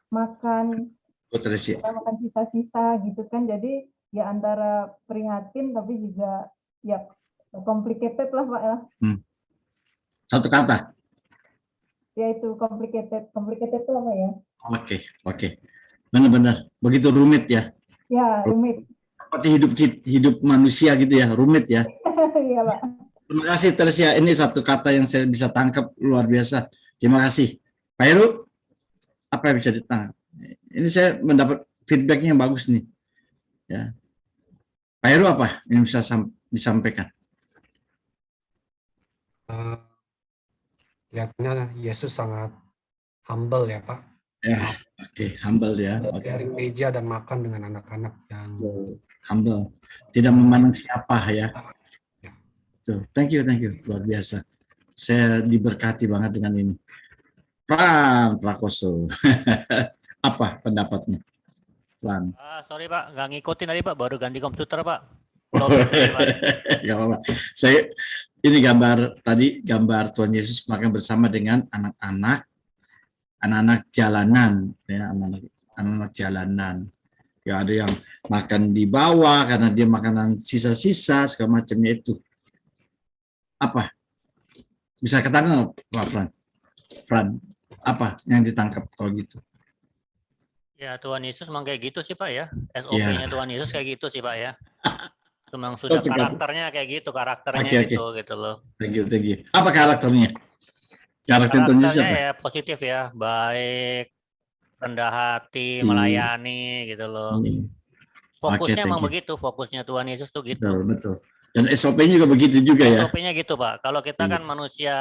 S14: makan, kita makan sisa-sisa gitu kan. Jadi ya antara prihatin tapi juga ya complicated lah Pak ya.
S1: Satu kata.
S14: Ya itu complicated. Complicated itu apa ya?
S1: Oke. Benar-benar. Begitu rumit ya.
S14: Ya, rumit.
S1: Seperti hidup manusia gitu ya, rumit ya.
S14: Iya, Pak.
S1: Terima kasih Tersia. Ini satu kata yang saya bisa tangkap luar biasa. Terima kasih. Pak Heru, apa yang bisa ditangkap? Ini saya mendapat feedbacknya yang bagus nih. Ya. Pak Heru apa yang bisa disampaikan?
S6: Lihatnya Yesus sangat humble ya Pak.
S1: Ya, oke, humble ya.
S6: Dari meja dan makan dengan anak-anak yang
S1: humble, tidak memandang siapa ya. So, thank you, luar biasa. Saya diberkati banget dengan ini. Prakoso, apa pendapatnya?
S2: Sorry Pak, nggak ngikutin tadi Pak, baru ganti komputer Pak.
S1: Gak apa-apa. Saya ini gambar Tuhan Yesus makan bersama dengan anak-anak jalanan, ya anak-anak jalanan. Ya ada yang makan di bawah karena dia makanan sisa-sisa segala macamnya itu. Apa? Bisa ketangkap Pak Fran? Apa yang ditangkap kalau gitu?
S2: Ya Tuhan Yesus memang kayak gitu sih Pak ya. SOP-nya Tuhan Yesus kayak gitu sih Pak ya. Memang sudah karakternya kayak gitu, gitu loh.
S1: Thank you. Apa karakternya? Karakternya
S2: ya positif ya, baik, rendah hati, melayani gitu loh. Fokusnya memang begitu, fokusnya Tuhan Yesus tuh gitu.
S1: Betul. Dan SOP-nya juga begitu juga ya.
S2: SOP-nya gitu Pak. Kalau kita kan manusia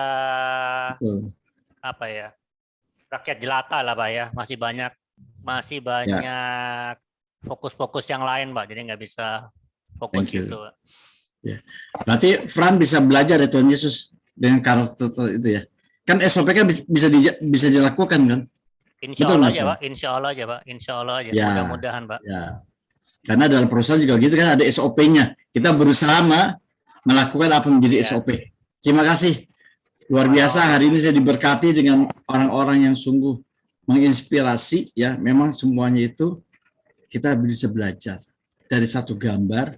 S2: apa ya, rakyat jelata lah Pak ya, masih banyak fokus-fokus yang lain Pak. Jadi nggak bisa fokus gitu.
S1: Ya. Berarti Fran bisa belajar dari Tuhan Yesus dengan karakter itu ya. Kan SOP kan bisa dilakukan kan?
S2: Insya Allah aja Pak, insya Allah aja.
S1: Ya.
S2: Mudah-mudahan Pak.
S1: Ya. Karena dalam perusahaan juga gitu kan ada SOP-nya. Kita berusaha melakukan apa yang menjadi SOP. Terima kasih. Luar biasa hari ini saya diberkati dengan orang-orang yang sungguh menginspirasi ya. Memang semuanya itu kita bisa belajar dari satu gambar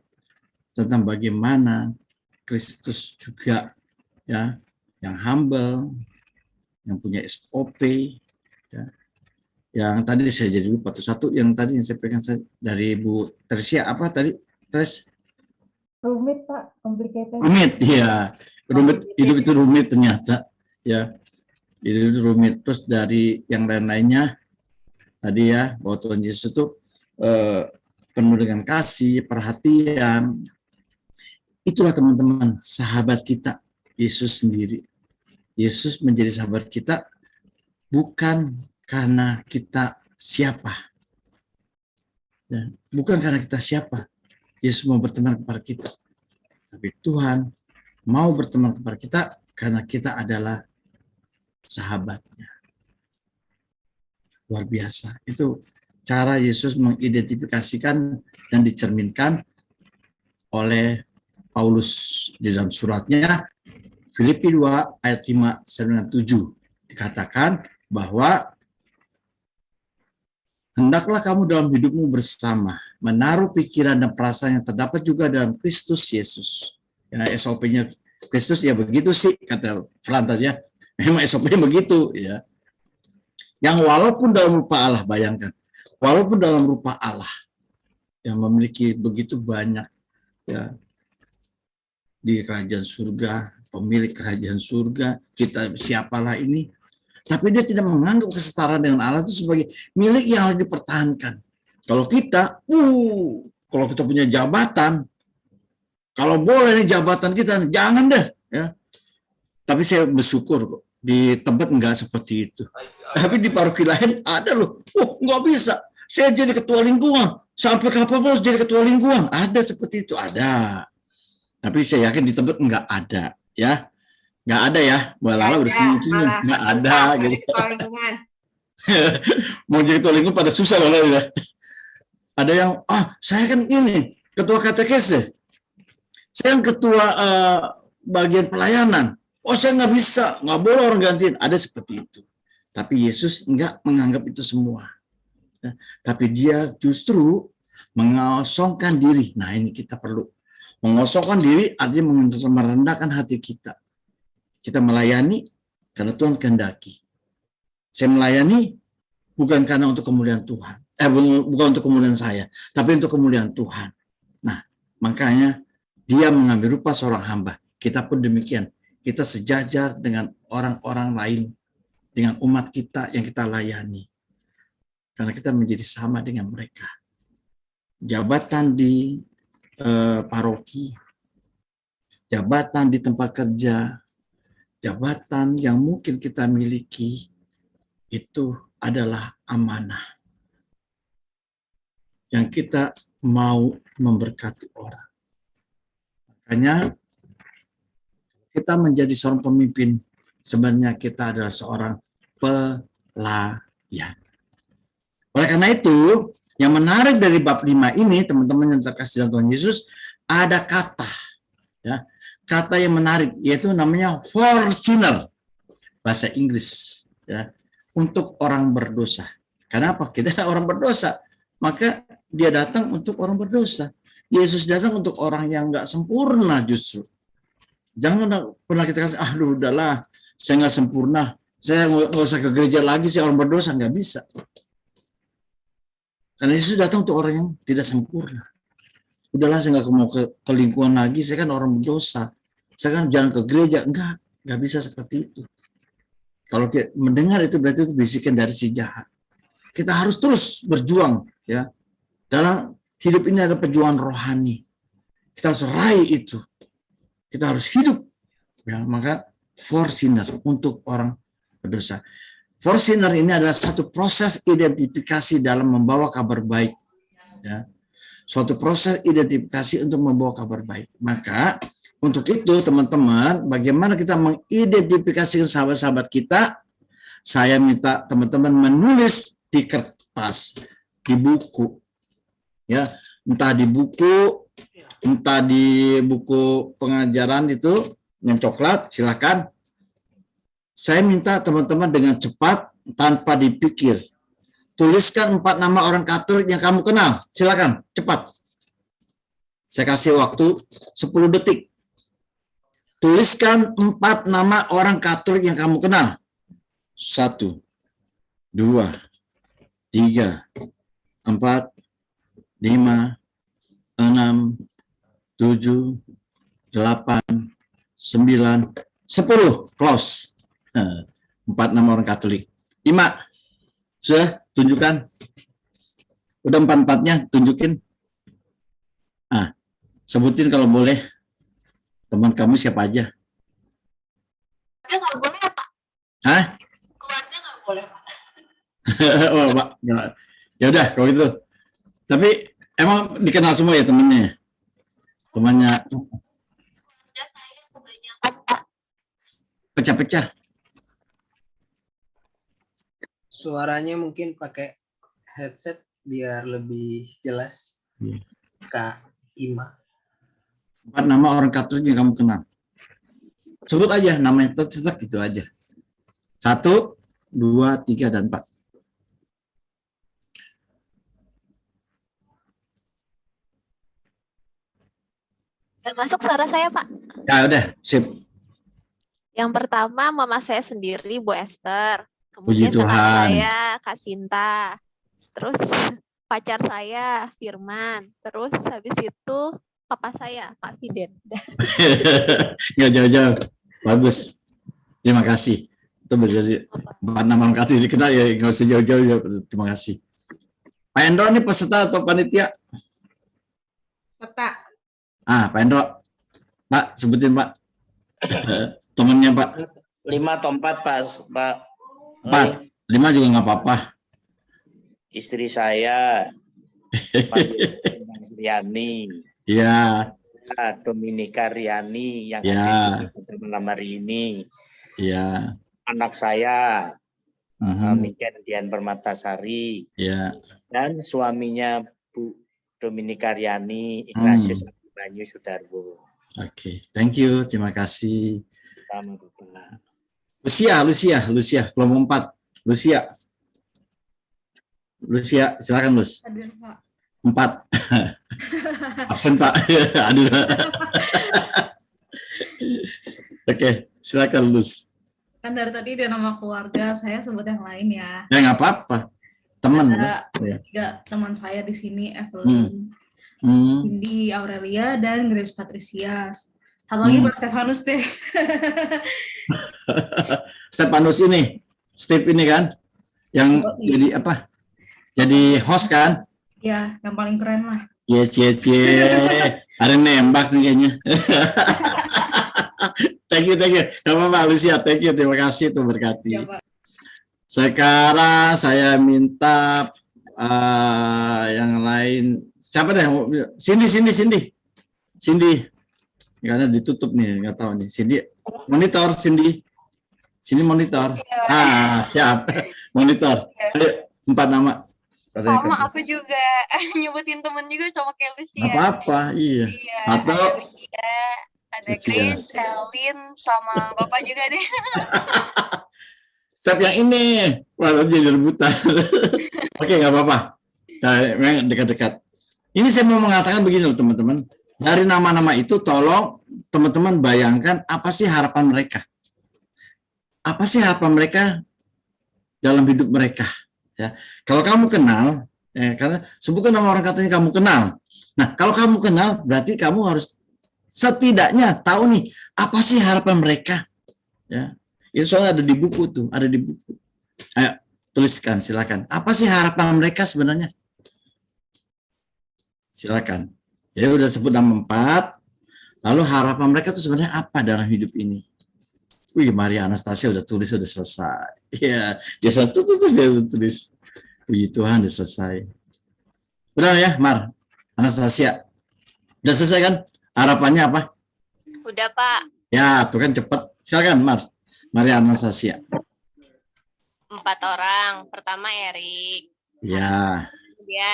S1: tentang bagaimana Kristus juga ya, yang humble, yang punya SOP, ya. Yang tadi saya jadi lupa tuh satu yang tadi yang saya pegang dari Bu Tersia apa tadi?
S14: Rumit Pak, complicated.
S1: Rumit, iya. Rumit, itu rumit ternyata. Ya, itu rumit. Terus dari yang lain-lainnya, tadi ya, bahwa Tuhan Yesus itu penuh dengan kasih, perhatian. Itulah teman-teman, sahabat kita, Yesus sendiri. Yesus menjadi sahabat kita bukan karena kita siapa. Ya, bukan karena kita siapa. Yesus mau berteman kepada kita. Tapi Tuhan mau berteman kepada kita karena kita adalah sahabatnya. Luar biasa. Itu cara Yesus mengidentifikasikan dan dicerminkan oleh Paulus di dalam suratnya Filipi 2 ayat 5 sampai 7. Dikatakan bahwa hendaklah kamu dalam hidupmu bersama menaruh pikiran dan perasaan yang terdapat juga dalam Kristus Yesus. Ya, SOP-nya Kristus ya begitu sih, kata Fran tadi ya. Memang SOP-nya begitu ya. Yang walaupun dalam rupa Allah, bayangkan. Walaupun dalam rupa Allah yang memiliki begitu banyak ya di kerajaan surga, pemilik kerajaan surga, kita siapalah ini. Tapi dia tidak menganggap kesetaraan dengan Allah itu sebagai milik yang harus dipertahankan. Kalau kita, kalau kita punya jabatan, kalau boleh nih jabatan kita, jangan deh. Ya. Tapi saya bersyukur kok, di tempat enggak seperti itu. Tapi di paroki lain ada loh, nggak bisa. Saya jadi ketua lingkungan, sampai kapan harus jadi ketua lingkungan? Ada seperti itu, ada. Tapi saya yakin di tempat enggak ada, ya. Nggak ada ya, Mbak Lala udah senyum-senyum. Nggak ada gitu. Mau jadi ketua lingkungan pada susah loh ya. Ada yang, saya kan ini, ketua katekese. Saya kan ketua bagian pelayanan. Saya nggak bisa, nggak boleh orang gantiin. Ada seperti itu. Tapi Yesus nggak menganggap itu semua. Ya, tapi dia justru mengosongkan diri. Nah ini kita perlu. Mengosongkan diri artinya merendahkan hati kita. Kita melayani karena Tuhan kehendaki. Saya melayani bukan karena untuk kemuliaan Tuhan. Bukan untuk kemuliaan saya, tapi untuk kemuliaan Tuhan. Nah, makanya dia mengambil rupa seorang hamba. Kita pun demikian. Kita sejajar dengan orang-orang lain, dengan umat kita yang kita layani. Karena kita menjadi sama dengan mereka. Jabatan di paroki, jabatan di tempat kerja, jabatan yang mungkin kita miliki, itu adalah amanah. Yang kita mau memberkati orang. Makanya kita menjadi seorang pemimpin, sebenarnya kita adalah seorang pelayan. Oleh karena itu, yang menarik dari bab 5 ini, teman-teman yang terkasih dalam Tuhan Yesus, ada kata. Ya, kata yang menarik, yaitu namanya for sinner. Bahasa Inggris. Ya, untuk orang berdosa. Kenapa? Kita orang berdosa. Maka dia datang untuk orang berdosa. Yesus datang untuk orang yang nggak sempurna justru. Jangan pernah kita kata, udahlah, saya nggak sempurna. Saya nggak usah ke gereja lagi, saya orang berdosa. Nggak bisa. Karena Yesus datang untuk orang yang tidak sempurna. Udahlah, saya nggak mau ke lingkungan lagi, saya kan orang berdosa. Saya kan jangan ke gereja. Nggak bisa seperti itu. Kalau kita mendengar itu berarti itu bisikan dari si jahat. Kita harus terus berjuang, ya. Dalam hidup ini ada perjuangan rohani. Kita harus raih itu. Kita harus hidup. Ya, maka for sinner, untuk orang berdosa. For sinner ini adalah satu proses identifikasi dalam membawa kabar baik. Ya. Suatu proses identifikasi untuk membawa kabar baik. Maka untuk itu teman-teman, bagaimana kita mengidentifikasikan sahabat-sahabat kita? Saya minta teman-teman menulis di kertas, di buku. Ya, entah di buku, entah di buku pengajaran itu yang coklat, silakan. Saya minta teman-teman dengan cepat tanpa dipikir. tuliskan 4 nama orang Katolik yang kamu kenal. Silakan, cepat. Saya kasih waktu 10 detik. Tuliskan 4 nama orang Katolik yang kamu kenal. 1, 2, 3, 4, 5, 6, 7, 8, 9, 10. Close. 4 nama orang Katolik. 5. Sudah, tunjukkan. Udah 4-4-nya, tunjukin. Nah, sebutin kalau boleh. Teman kamu siapa aja?
S4: Keluarga nggak boleh ya, Pak?
S1: Hah?
S4: Keluarga nggak boleh, Pak?
S1: Oh, Pak. Ya udah kalau gitu. Tapi emang dikenal semua ya temennya? Temannya
S4: Keluarga saya kebanyakan, Pak.
S1: pecah-pecah.
S7: Suaranya mungkin pakai headset biar lebih jelas. Kak Ima.
S1: 4 nama orang Katolik yang kamu kenal. Sebut aja namanya, tetap gitu aja. 1, 2, 3, dan 4.
S15: Dan masuk suara saya, Pak.
S1: Ya udah, sip.
S15: Yang pertama, mama saya sendiri, Bu Esther.
S1: Puji
S15: Kemudian kakak
S1: Tuhan.
S15: saya, Kak Sinta. Terus pacar saya, Firman. Terus habis itu papa saya, Pak Fiden.
S1: Nggak jauh-jauh. Bagus. Terima kasih. Itu berarti 4 nama orang Katolik dikenal ya, nggak usah jauh-jauh ya. Terima kasih. Pak Endro ini peserta atau panitia?
S12: Peserta.
S1: Pak Endro. Pak, sebutin Pak. Temennya Pak.
S16: 5 atau 4, Pak.
S1: 4. 5 juga nggak apa-apa.
S16: Istri saya, Riani.
S1: Iya.
S16: Dominika Riani yang
S1: Ya.
S16: hadir pada malam hari ini.
S1: Iya.
S16: Anak saya, Niken Dian Permatasari.
S1: Iya.
S16: Dan suaminya Bu Dominika Riani, Ignatius Banyu Sudarwo.
S1: Oke, thank you. Terima kasih.
S16: Sama Bapak.
S1: Lucia, kelompok 4. Lucia, silakan Lus.
S17: Aduh, Pak.
S1: 4. Absen Pak. Aduh. Oke, silakan Lus.
S17: Kan dari tadi dia nama keluarga, saya sebut yang lain ya.
S1: Ya nggak apa-apa. Teman.
S17: Ada
S1: Ya.
S17: 3 teman saya di sini, Evelyn, Cindy, Aurelia, dan Grace Patricia. Satu lagi Pak Stefanus deh.
S1: Stefanus ini, Steve ini kan, yang jadi apa? Jadi host kan?
S17: Ya, yang paling keren lah.
S1: Iya, cie. Ada nembak nih kayaknya. Thank you. Gak apa-apa, Lucia. Thank you, terima kasih, tuh berkati.
S17: Ya, Pak.
S1: Sekarang saya minta yang lain. Siapa deh? Cindy. Karena ditutup nih, nggak tahu nih. Cindy, monitor Cindy. Sini monitor. Siap. Monitor. Ayo, 4 nama.
S18: Sama aku juga nyebutin temen juga sama kayak Lucia.
S1: Nggak apa-apa, iya. Satu.
S18: Ada Lucia, ada Grace, Elin, sama Bapak juga deh.
S1: Step yang ini. Wah, jadi rebutan. Oke, nggak apa-apa. Memang dekat-dekat. Ini saya mau mengatakan begini loh, teman-teman. Dari nama-nama itu, tolong teman-teman bayangkan apa sih harapan mereka. Apa sih harapan mereka dalam hidup mereka. Ya, kalau kamu kenal, karena sebutkan nama orang Katolik kamu kenal. Nah, kalau kamu kenal, berarti kamu harus setidaknya tahu nih apa sih harapan mereka. Ya, itu soalnya ada di buku tuh, ada di buku. Ayo, tuliskan, silakan. Apa sih harapan mereka sebenarnya? Silakan. Jadi udah sebut nama 4. Lalu harapan mereka tuh sebenarnya apa dalam hidup ini? Wih, Maria Anastasia udah tulis, udah selesai. Iya, dia sudah tulis. Puji Tuhan, udah selesai. Udah ya, Mar, Anastasia. Udah selesai kan? Harapannya apa?
S11: Udah, Pak.
S1: Ya, tuh kan cepet. Silakan, Maria Anastasia.
S11: 4 orang. Pertama Erik.
S1: Ya.
S11: Dia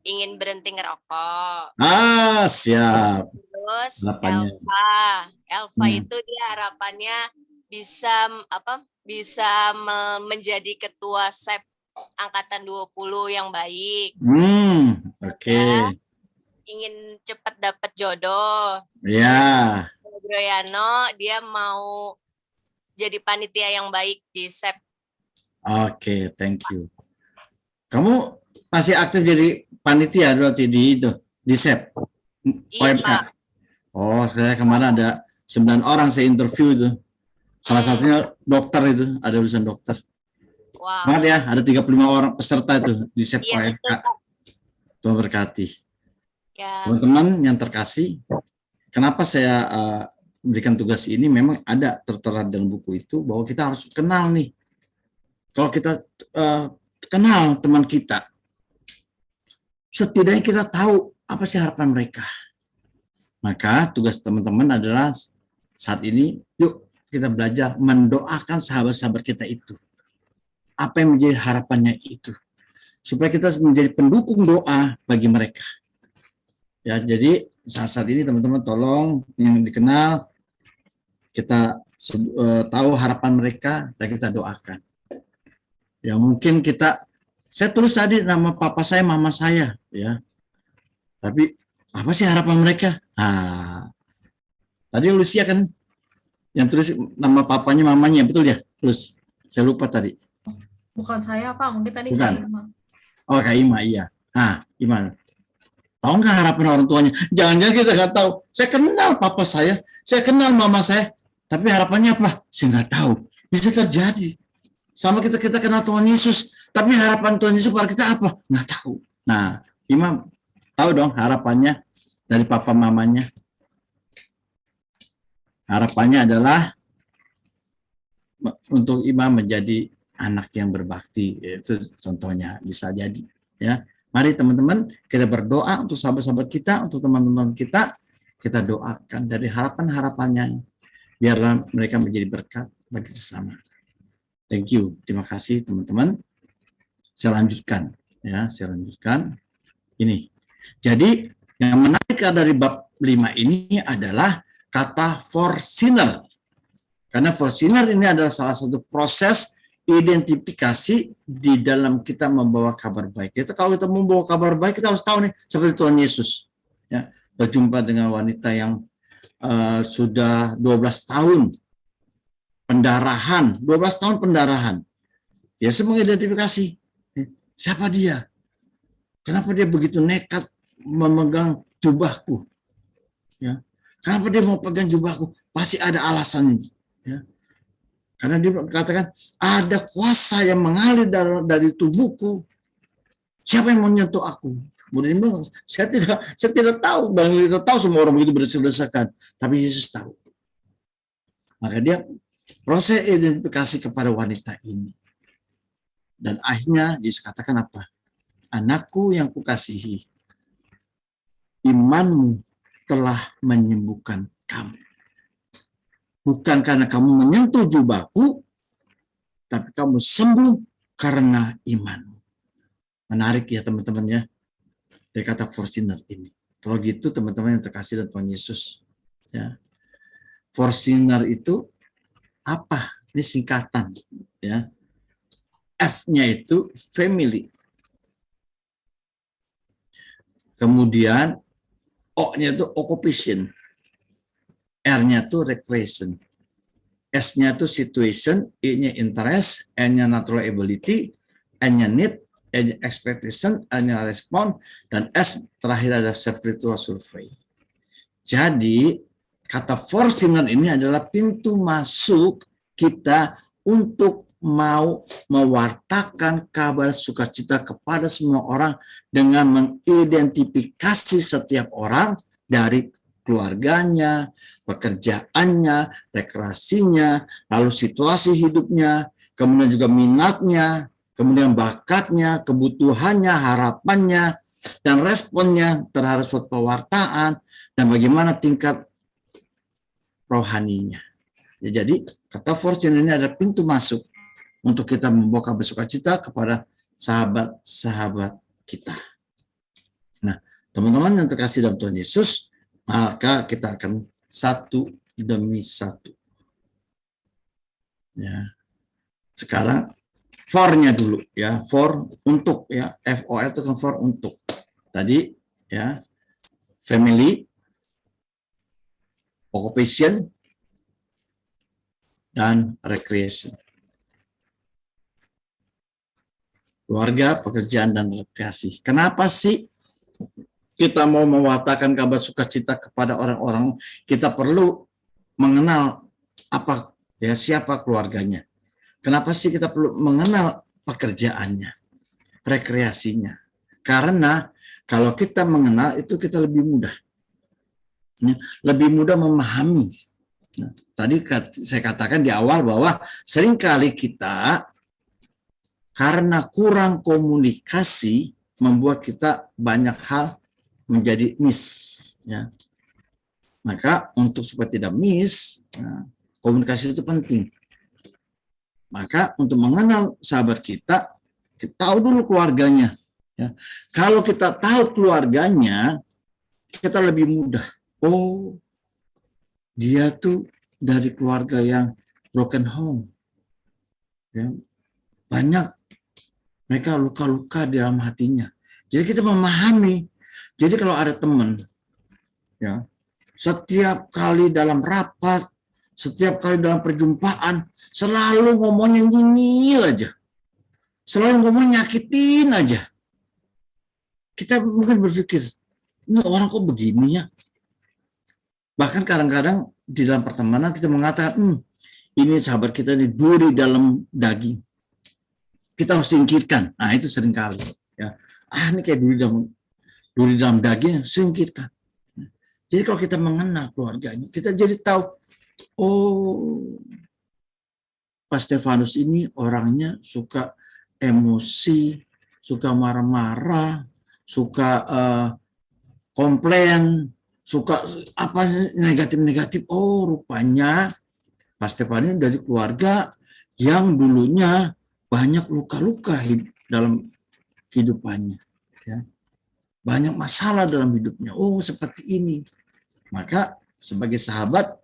S11: ingin berhenti ngerokok.
S1: Siap.
S11: Terus
S1: Harapannya.
S11: Elva itu dia harapannya bisa menjadi ketua angkatan 20 yang baik.
S1: Oke.
S11: Ya, ingin cepat dapat jodoh.
S1: Ya.
S11: Bro Yano, dia mau jadi panitia yang baik di SEP.
S1: Oke, thank you. Kamu masih aktif jadi panitia berarti di itu, di SEP?
S11: Iya,
S1: OMK?
S11: Pak.
S1: Oh, saya kemarin ada 9 orang saya interview itu. Salah satunya dokter itu, ada urusan dokter.
S11: Wow.
S1: Semangat ya, ada 35 orang peserta itu di SEP
S11: Iya,
S1: OMK.
S11: betul, Pak.
S1: Tuhan berkati.
S11: Ya.
S1: Teman-teman yang terkasih, kenapa saya berikan tugas ini, memang ada tertera dalam buku itu bahwa kita harus kenal nih. Kalau kita kenal teman kita, setidaknya kita tahu apa sih harapan mereka. Maka tugas teman-teman adalah saat ini, yuk kita belajar mendoakan sahabat-sahabat kita itu. Apa yang menjadi harapannya itu. Supaya kita menjadi pendukung doa bagi mereka. Ya, jadi saat ini teman-teman tolong yang dikenal, kita tahu harapan mereka dan kita doakan. Ya mungkin saya tulis tadi nama papa saya, mama saya, ya. Tapi apa sih harapan mereka? Tadi Lucia kan yang tulis nama papanya, mamanya, betul ya? Terus saya lupa tadi.
S17: Bukan saya, Pak. Mungkin tadi
S1: Bukan.
S17: Kak Ima.
S1: Oh, Kak Ima, iya. Gimana? Tahu nggak harapan orang tuanya? Jangan-jangan kita nggak tahu. Saya kenal papa saya kenal mama saya, tapi harapannya apa? Saya nggak tahu. Bisa terjadi. Sama kita kenal Tuhan Yesus, tapi harapan Tuhan Yesus pada kita apa? Nggak tahu. Nah, Imam tahu dong harapannya dari papa mamanya. Harapannya adalah untuk Imam menjadi anak yang berbakti. Itu contohnya bisa jadi. Ya, mari teman-teman kita berdoa untuk sahabat-sahabat kita, untuk teman-teman kita doakan dari harapan-harapannya, biarlah mereka menjadi berkat bagi sesama. Thank you, terima kasih teman-teman. Saya lanjutkan, ya, ini. Jadi yang menarik dari bab 5 ini adalah kata for sinner. Karena for sinner ini adalah salah satu proses identifikasi di dalam kita membawa kabar baik. Kalau kita membawa kabar baik, kita harus tahu nih, seperti Tuhan Yesus. Ya, berjumpa dengan wanita yang sudah 12 tahun pendarahan, 12 tahun pendarahan. Yesus mengidentifikasi siapa dia. Kenapa dia begitu nekat memegang jubahku? Ya. Kenapa dia mau pegang jubahku? Pasti ada alasannya. Ya. Karena dia katakan ada kuasa yang mengalir dari tubuhku. Siapa yang mau menyentuh aku? Kemudian dia bilang, saya tidak tahu. Bang kita tahu semua orang begitu berdesak-desakan, tapi Yesus tahu. Maka dia proses identifikasi kepada wanita ini. Dan akhirnya dikatakan apa? Anakku yang kukasihi, imanmu telah menyembuhkan kamu. Bukan karena kamu menyentuh jubahku, tapi kamu sembuh karena imanmu. Menarik ya teman-teman ya, dari kata for sinner ini. Kalau gitu teman-teman yang terkasih dalam Tuhan Yesus, ya, for sinner itu apa? Ini singkatan, ya. F-nya itu family. Kemudian O-nya itu occupation. R-nya itu recreation. S-nya itu situation, I-nya interest, N-nya natural ability, N-nya need, E-nya expectation, L-nya respond, dan S terakhir ada spiritual survey. Jadi, kata for sinner ini adalah pintu masuk kita untuk mau mewartakan kabar sukacita kepada semua orang dengan mengidentifikasi setiap orang dari keluarganya, pekerjaannya, rekreasinya, lalu situasi hidupnya, kemudian juga minatnya, kemudian bakatnya, kebutuhannya, harapannya, dan responnya terhadap suatu pewartaan, dan bagaimana tingkat rohaninya. Ya, jadi kata fortune ini adalah pintu masuk untuk kita membawa kabar sukacita kepada sahabat-sahabat kita. Nah, teman-teman yang terkasih dalam Tuhan Yesus, maka kita akan satu demi satu. Ya. Sekarang for-nya dulu ya, for untuk ya, FOR itu kan for untuk. Tadi ya, family, occupation, dan recreation. Keluarga, pekerjaan, dan rekreasi. Kenapa sih kita mau mewartakan kabar sukacita kepada orang-orang? Kita perlu mengenal apa ya, siapa keluarganya. Kenapa sih kita perlu mengenal pekerjaannya, rekreasinya? Karena kalau kita mengenal itu kita lebih mudah, lebih mudah memahami. Nah, tadi saya katakan di awal bahwa seringkali kita karena kurang komunikasi membuat kita banyak hal menjadi miss. Ya. Maka untuk supaya tidak miss, komunikasi itu penting. Maka untuk mengenal sahabat kita tahu dulu keluarganya. Ya. Kalau kita tahu keluarganya, kita lebih mudah. Oh, dia tuh dari keluarga yang broken home. Ya. Banyak mereka luka-luka di dalam hatinya. Jadi kita memahami. Jadi kalau ada teman, ya, setiap kali dalam rapat, setiap kali dalam perjumpaan, selalu ngomongnya nyinyir aja. Selalu ngomong nyakitin aja. Kita mungkin berpikir, ini orang kok begini ya? Bahkan kadang-kadang di dalam pertemanan kita mengatakan, ini sahabat kita ini duri dalam daging. Kita harus singkirkan. Nah, itu seringkali. Ya. Ini kayak duri dalam daging, singkirkan. Jadi kalau kita mengenal keluarganya, kita jadi tahu, oh, Pak Stefanus ini orangnya suka emosi, suka marah-marah, suka komplain, suka apa negatif-negatif. Oh, rupanya Pak Stefanus dari keluarga yang dulunya banyak luka-luka dalam kehidupannya. Ya. Banyak masalah dalam hidupnya. Oh, seperti ini. Maka sebagai sahabat,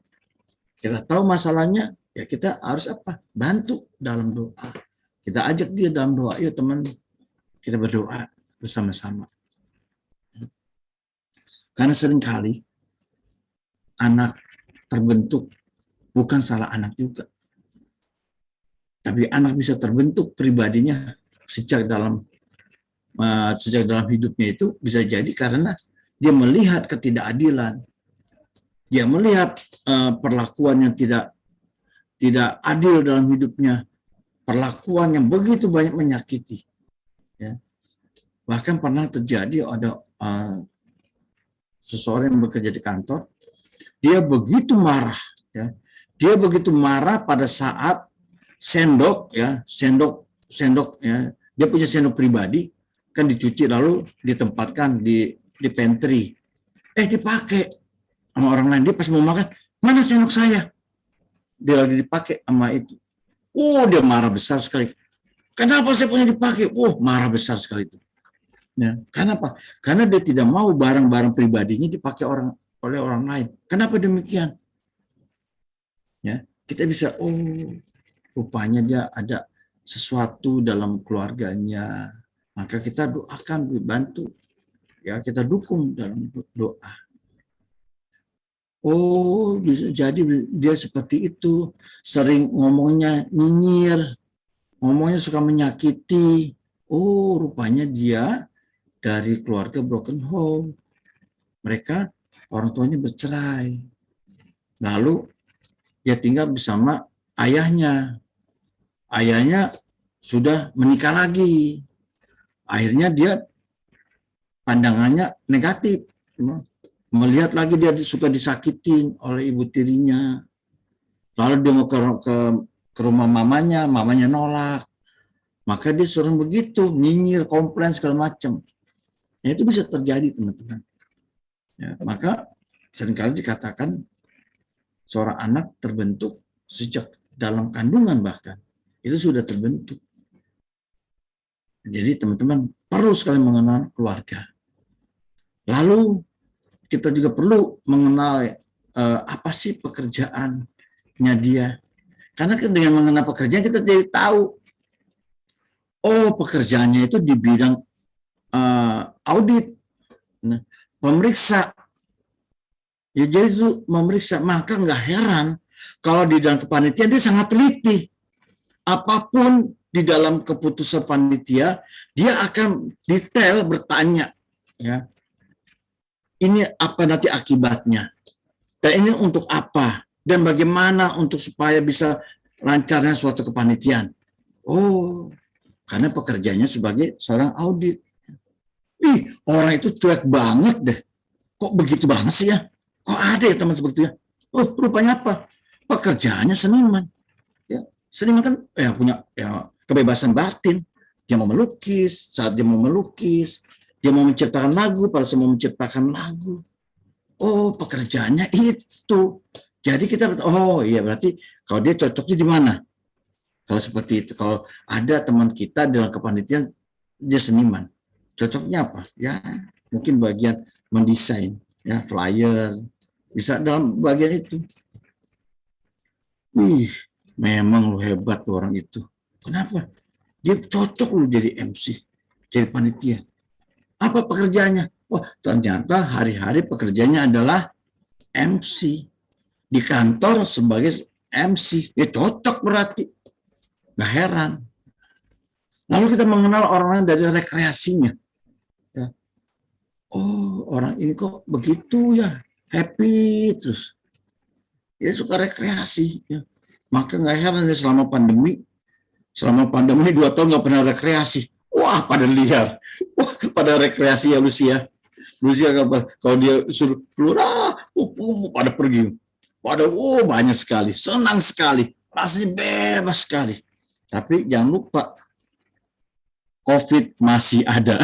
S1: kita tahu masalahnya, ya kita harus apa? Bantu dalam doa. Kita ajak dia dalam doa. Yuk teman, kita berdoa bersama-sama. Karena seringkali anak terbentuk bukan salah anak juga. Tapi anak bisa terbentuk pribadinya sejak dalam hidupnya itu bisa jadi karena dia melihat ketidakadilan, dia melihat perlakuan yang tidak adil dalam hidupnya, perlakuan yang begitu banyak menyakiti. Ya. Bahkan pernah terjadi ada seseorang yang bekerja di kantor, dia begitu marah, ya, dia begitu marah pada saat sendok ya, dia punya sendok pribadi kan dicuci lalu ditempatkan di pantry, dipakai sama orang lain. Dia pas mau makan, mana sendok saya, dia lagi dipakai sama itu. Oh, dia marah besar sekali. Kenapa saya punya dipakai? Oh, marah besar sekali itu. Ya, kenapa? Karena dia tidak mau barang-barang pribadinya dipakai oleh orang lain. Kenapa demikian? Ya, kita bisa, oh, rupanya dia ada sesuatu dalam keluarganya, maka kita doakan, bantu, ya kita dukung dalam doa. Oh, bisa jadi dia seperti itu, sering ngomongnya nyinyir, ngomongnya suka menyakiti. Oh, rupanya dia dari keluarga broken home. Mereka orang tuanya bercerai, lalu dia tinggal bersama ayahnya. Ayahnya sudah menikah lagi. Akhirnya dia pandangannya negatif. Melihat lagi dia suka disakitin oleh ibu tirinya. Lalu dia mau ke rumah mamanya nolak. Maka dia sering begitu, nyinyir, komplain segala macam. Nah, itu bisa terjadi, teman-teman. Ya, maka seringkali dikatakan seorang anak terbentuk sejak dalam kandungan bahkan. Itu sudah terbentuk. Jadi teman-teman perlu sekali mengenal keluarga. Lalu kita juga perlu mengenal apa sih pekerjaannya dia. Karena dengan mengenal pekerjaan kita jadi tahu Oh, pekerjaannya itu di bidang audit, nah, pemeriksa. Ya, jadi itu memeriksa, maka nggak heran kalau di dalam kepanitiaan dia sangat teliti. Apapun di dalam keputusan panitia, dia akan detail bertanya, ya. Ini apa nanti akibatnya? Dan ini untuk apa? Dan bagaimana untuk supaya bisa lancarnya suatu kepanitiaan? Oh, karena pekerjaannya sebagai seorang audit. Ih, orang itu cuek banget deh. Kok begitu banget sih ya? Kok ada ya teman seperti itu? Oh, rupanya apa? Pekerjaannya seniman. Ya, seniman kan punya kebebasan batin. Dia mau melukis, saat dia mau melukis, dia mau menciptakan lagu, pada saat mau menciptakan lagu. Oh, pekerjaannya itu. Jadi kita, oh iya berarti kalau dia cocoknya di mana? Kalau seperti itu, kalau ada teman kita dalam kepanitiaan dia seniman, cocoknya apa? Ya mungkin bagian mendesain, ya flyer, bisa dalam bagian itu. Memang lu hebat lu orang itu. Kenapa? Dia cocok lu jadi MC, jadi panitia. Apa pekerjaannya? Wah, ternyata hari-hari pekerjaannya adalah MC. Di kantor sebagai MC. Ya cocok berarti. Nggak heran. Lalu kita mengenal orang dari rekreasinya. Ya. Oh, orang ini kok begitu ya. Happy terus. Ya suka rekreasi. Ya. Maka nggak heran ya selama pandemi 2 tahun nggak pernah rekreasi. Wah, pada liar. Wah, pada rekreasi ya Lucia. Lucia kalau dia suruh keluar, pada pergi. Pada banyak sekali, senang sekali, rasanya bebas sekali. Tapi jangan lupa, COVID masih ada.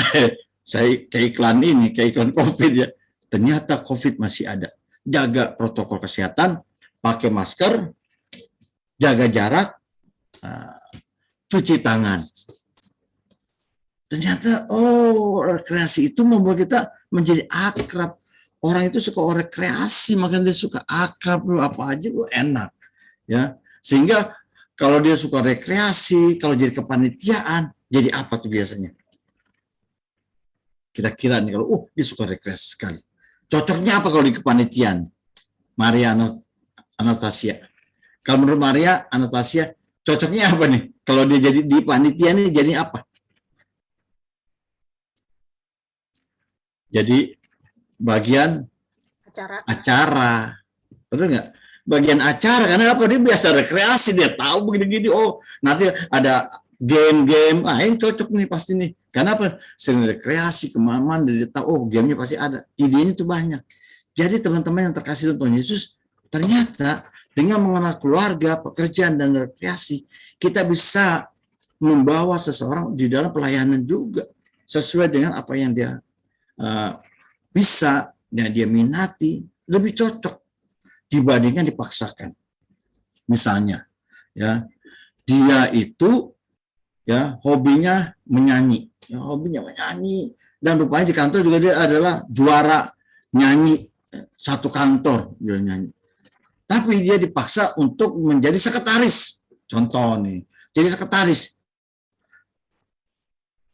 S1: Saya kayak iklan COVID ya. Ternyata COVID masih ada. Jaga protokol kesehatan, pakai masker, jaga jarak, cuci tangan. Ternyata rekreasi itu membuat kita menjadi akrab. Orang itu suka rekreasi, makanya dia suka akrab, apa aja enak, ya. Sehingga kalau dia suka rekreasi, kalau jadi kepanitiaan, jadi apa tuh biasanya? Kira-kira nih kalau dia suka rekreasi sekali. Cocoknya apa kalau di kepanitiaan? Maria Anastasia. Kalau menurut Maria Anastasia, cocoknya apa nih? Kalau dia jadi di panitia nih jadi apa? Jadi bagian acara. Betul nggak? Bagian acara, karena apa? Dia biasa rekreasi, dia tahu begini-gini. Oh, nanti ada game-game. Ini cocok nih pasti nih. Karena apa? Sering rekreasi, kemana-mana, dia tahu, gamenya pasti ada. Idenya itu banyak. Jadi teman-teman yang terkasih dalam Tuhan Yesus, ternyata dengan mengenal keluarga, pekerjaan, dan rekreasi, kita bisa membawa seseorang di dalam pelayanan juga. Sesuai dengan apa yang dia bisa, dan dia minati, lebih cocok dibandingkan dipaksakan. Misalnya, ya dia itu ya hobinya menyanyi, dan rupanya di kantor juga dia adalah juara nyanyi satu kantor dia nyanyi. Tapi dia dipaksa untuk menjadi sekretaris. Contoh nih, jadi sekretaris.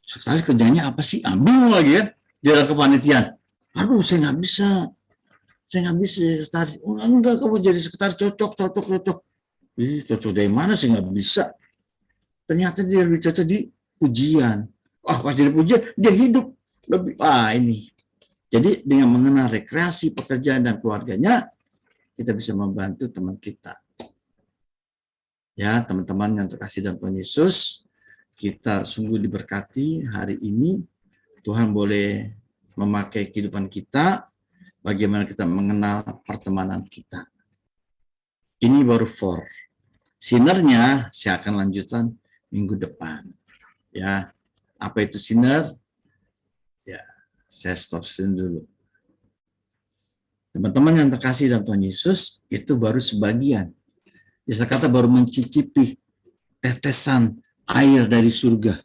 S1: Sekretaris kerjanya apa sih? Bingung lagi ya. Di dalam kepanitiaan, aduh saya nggak bisa sekretaris. Oh, enggak, kamu jadi sekretaris cocok. Cocok dari mana sih, nggak bisa. Ternyata dia lebih cocok di pujian. Pas jadi pujian dia hidup lebih. Ini. Jadi dengan mengenal rekreasi, pekerjaan, dan keluarganya, kita bisa membantu teman kita. Ya, teman-teman yang terkasih dalam Tuhan Yesus, kita sungguh diberkati hari ini. Tuhan boleh memakai kehidupan kita, bagaimana kita mengenal pertemanan kita. Ini baru 4. Sinernya saya akan lanjutkan minggu depan. Ya, apa itu siner? Ya, saya stop sini dulu. Teman-teman yang terkasih dalam Tuhan Yesus, itu baru sebagian. Bisa kata baru mencicipi tetesan air dari surga.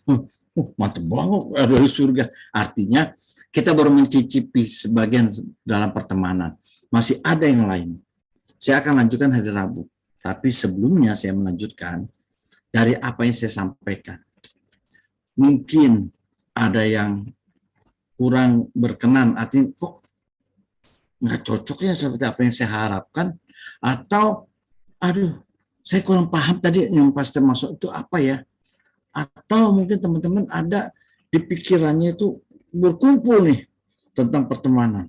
S1: Mantap banget dari surga. Artinya kita baru mencicipi sebagian dalam pertemanan. Masih ada yang lain. Saya akan lanjutkan hari Rabu. Tapi sebelumnya saya melanjutkan dari apa yang saya sampaikan. mungkin ada yang kurang berkenan, artinya kok nggak cocok ya seperti apa yang saya harapkan, atau aduh saya kurang paham tadi yang pastor masuk itu apa ya, atau mungkin teman-teman ada di pikirannya itu berkumpul nih tentang pertemanan.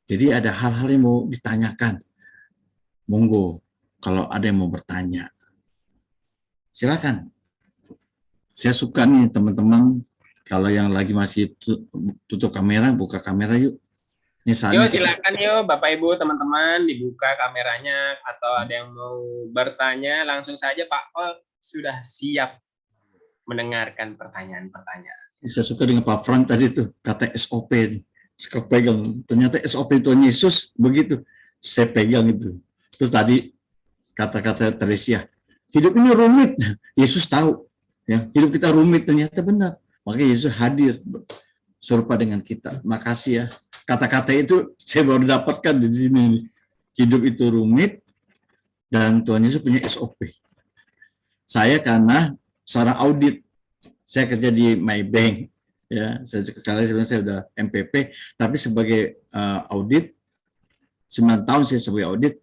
S1: Jadi ada hal-hal yang mau ditanyakan. Monggo, kalau ada yang mau bertanya, silakan. Saya suka nih teman-teman, kalau yang lagi masih tutup kamera, buka kamera yuk. Misalnya,
S7: Yuk silakan yuk Bapak Ibu teman-teman dibuka kameranya, atau ada yang mau bertanya langsung saja Pak Ol sudah siap mendengarkan pertanyaan-pertanyaan.
S1: saya suka dengan Pak Fran tadi tuh kata SOP, saya pegang. Ternyata SOP Tuhan Yesus begitu, saya pegang itu. Terus tadi kata-kata Teresia, hidup ini rumit, Yesus tahu. Ya, hidup kita rumit, ternyata benar. Makanya Yesus hadir serupa dengan kita. Makasih ya. Kata-kata itu saya baru dapatkan di sini. Hidup itu rumit dan Tuhan Yesus punya SOP. Saya karena seorang audit, saya kerja di Maybank, ya. Sebenarnya saya udah MPP, tapi sebagai audit 9 tahun saya sebagai audit,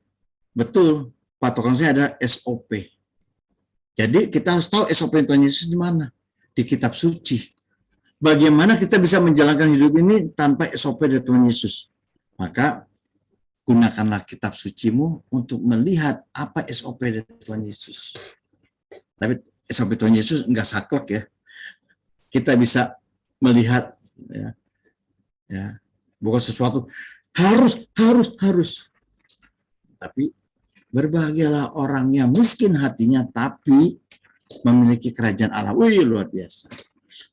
S1: betul patokan saya ada SOP. Jadi kita harus tahu SOP Tuhan Yesus di mana, di kitab suci. Bagaimana kita bisa menjalankan hidup ini tanpa SOP dari Tuhan Yesus? Maka gunakanlah kitab sucimu untuk melihat apa SOP dari Tuhan Yesus. Tapi SOP Tuhan Yesus enggak saklek ya. Kita bisa melihat ya, bukan sesuatu harus. Tapi berbahagialah orang yang miskin hatinya tapi memiliki kerajaan Allah. Wih, luar biasa.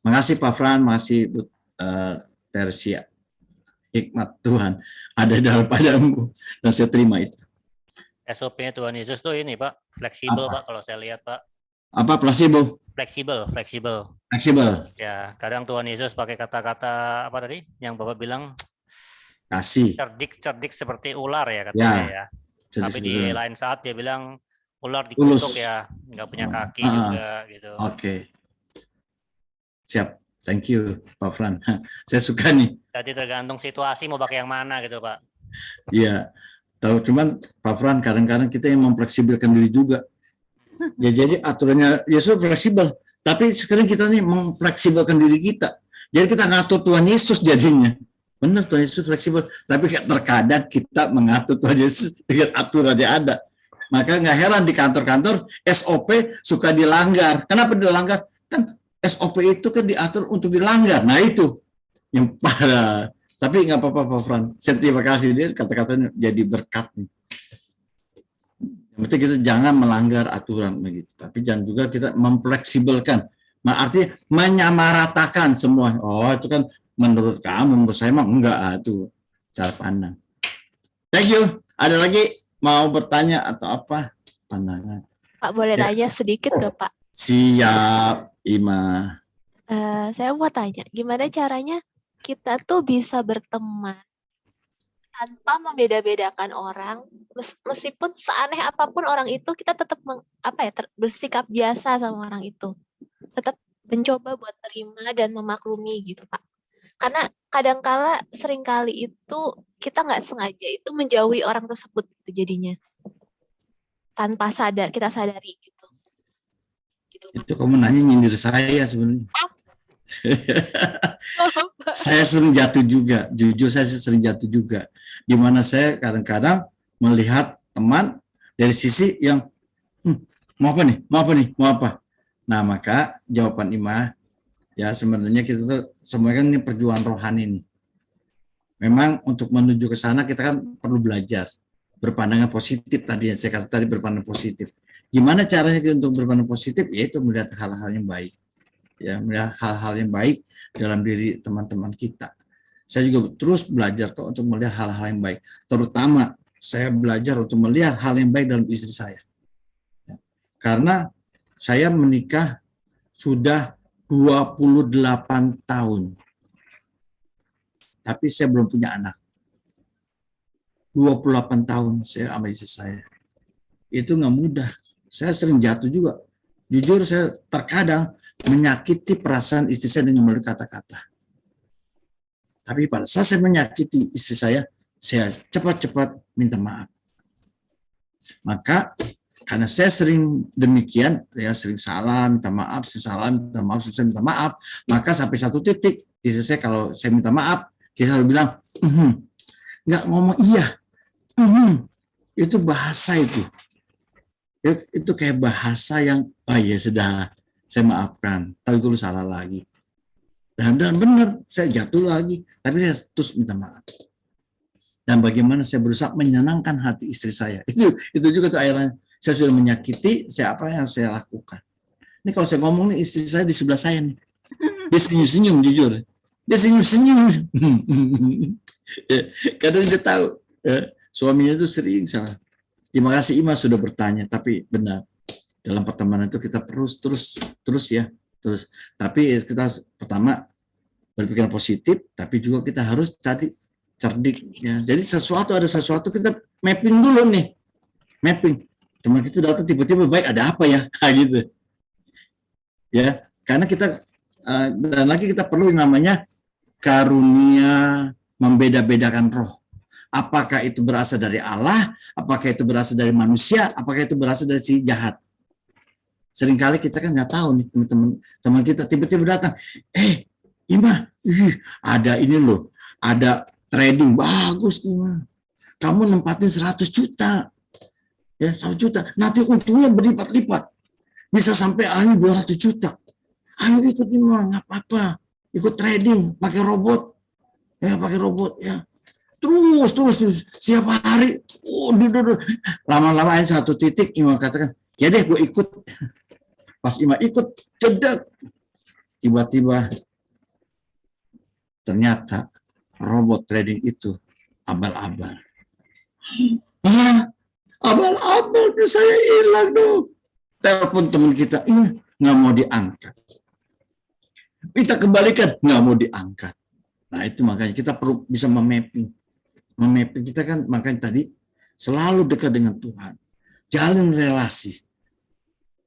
S1: Makasih Pak Fran, makasih Bu Tersia. Hikmat Tuhan ada dalam padamu dan saya terima itu.
S2: SOP-nya Tuhan Yesus tuh ini Pak, fleksibel Pak kalau saya lihat Pak.
S1: Apa placebo?
S2: Fleksibel. Ya, kadang Tuhan Yesus pakai kata-kata apa tadi? Yang Bapak bilang
S1: kasih.
S2: Cerdik seperti ular ya katanya ya. Tapi di lain saat dia bilang ular dikutuk ya, nggak punya kaki juga gitu.
S1: Oke. Siap. Thank you Pak Fran. Saya suka nih.
S2: Tadi tergantung situasi mau pakai yang mana gitu Pak.
S1: Iya. Tahu cuman Pak Fran kadang-kadang kita yang memfleksibelkan diri juga. Ya jadi aturannya Yesus fleksibel, tapi sekarang kita nih memfleksibelkan diri kita. Jadi kita ngatur Tuhan Yesus jadinya. Benar Tuhan Yesus fleksibel, tapi terkadang kita mengatur Tuhan Yesus dengan aturan yang ada. Maka nggak heran di kantor-kantor SOP suka dilanggar. Kenapa dilanggar? Kan SOP itu kan diatur untuk dilanggar. Nah itu yang parah. Tapi nggak apa-apa Pak Fran. Saya terima kasih dia kata-katanya jadi berkat nih. Yang penting kita jangan melanggar aturan begitu, tapi jangan juga kita memfleksibelkan. Artinya menyamaratakan semua. Oh itu kan menurut kamu, menurut saya mah enggak, itu cara pandang. Thank you. Ada lagi mau bertanya atau apa pandangan?
S15: Pak boleh tanya sedikit nggak Pak?
S1: Siap, Ima.
S15: Saya mau tanya, gimana caranya kita tuh bisa berteman tanpa membeda-bedakan orang, meskipun seaneh apapun orang itu, kita tetap bersikap biasa sama orang itu, tetap mencoba buat terima dan memaklumi gitu Pak. Karena kadangkala seringkali itu kita nggak sengaja itu menjauhi orang tersebut gitu jadinya, tanpa sadar kita sadari gitu.
S1: Itu kamu nanya nyindir saya sebenarnya. Saya sering jatuh juga, jujur saya sering jatuh juga. Di mana saya kadang-kadang melihat teman dari sisi yang mau apa? Nah maka jawaban Ima ya sebenarnya kita tuh semuanya kan ini perjuangan rohani nih. Memang untuk menuju ke sana kita kan perlu belajar berpandangan positif tadi yang saya kata tadi, berpandangan positif. Gimana caranya kita untuk berpandang positif? Yaitu melihat hal-hal yang baik. Ya, melihat hal-hal yang baik dalam diri teman-teman kita. Saya juga terus belajar kok untuk melihat hal-hal yang baik. Terutama saya belajar untuk melihat hal yang baik dalam istri saya. Ya. Karena saya menikah sudah 28 tahun. Tapi saya belum punya anak. 28 tahun saya sama istri saya. Itu nggak mudah. Saya sering jatuh juga. Jujur saya terkadang menyakiti perasaan istri saya dengan melalui kata-kata. Tapi pada saat saya menyakiti istri saya cepat-cepat minta maaf. Maka karena saya sering demikian, ya sering salah, minta maaf, sering minta maaf, maka sampai satu titik, istri saya kalau saya minta maaf, dia selalu bilang, nggak ngomong iya, itu bahasa itu. Itu kayak bahasa yang, oh iya sudah, saya maafkan, tapi kalau salah lagi. Dan benar, saya jatuh lagi, tapi saya terus minta maaf. Dan bagaimana saya berusaha menyenangkan hati istri saya. Itu juga tuh akhirnya saya sudah menyakiti, apa yang saya lakukan. Ini kalau saya ngomong nih, istri saya di sebelah saya nih. Dia senyum-senyum jujur. Dia senyum-senyum. Kadang dia tahu, suaminya itu sering salah. Terima kasih Ima sudah bertanya, tapi benar. Dalam pertemanan itu kita terus ya. Tapi kita pertama berpikiran positif, tapi juga kita harus tadi cerdik ya. Jadi ada sesuatu kita mapping dulu nih. Mapping. Teman kita datang tiba-tiba baik ada apa ya? Gitu. Ya, karena kita dan lagi kita perlu yang namanya karunia membeda-bedakan roh. Apakah itu berasal dari Allah, apakah itu berasal dari manusia, apakah itu berasal dari si jahat. Seringkali kita kan nggak tahu nih teman kita tiba-tiba datang, Ima, ada ini loh, ada trading bagus Ima, kamu nempatin 100 juta, ya 100 juta, nanti untungnya berlipat-lipat, bisa sampai 200 juta, ayo ikut Ima, nggak apa-apa, ikut trading, pakai robot, ya, terus, siap hari, lama-lama satu titik Ima katakan, ya deh gue ikut. Pas Ima ikut, cedak. Tiba-tiba ternyata robot trading itu abal-abal. Abal-abal saya hilang dong. Telepon teman kita, nggak mau diangkat. Kita kembalikan, nggak mau diangkat. Nah itu makanya kita perlu bisa memapping. Memapping kita kan makanya tadi selalu dekat dengan Tuhan. Jalin relasi.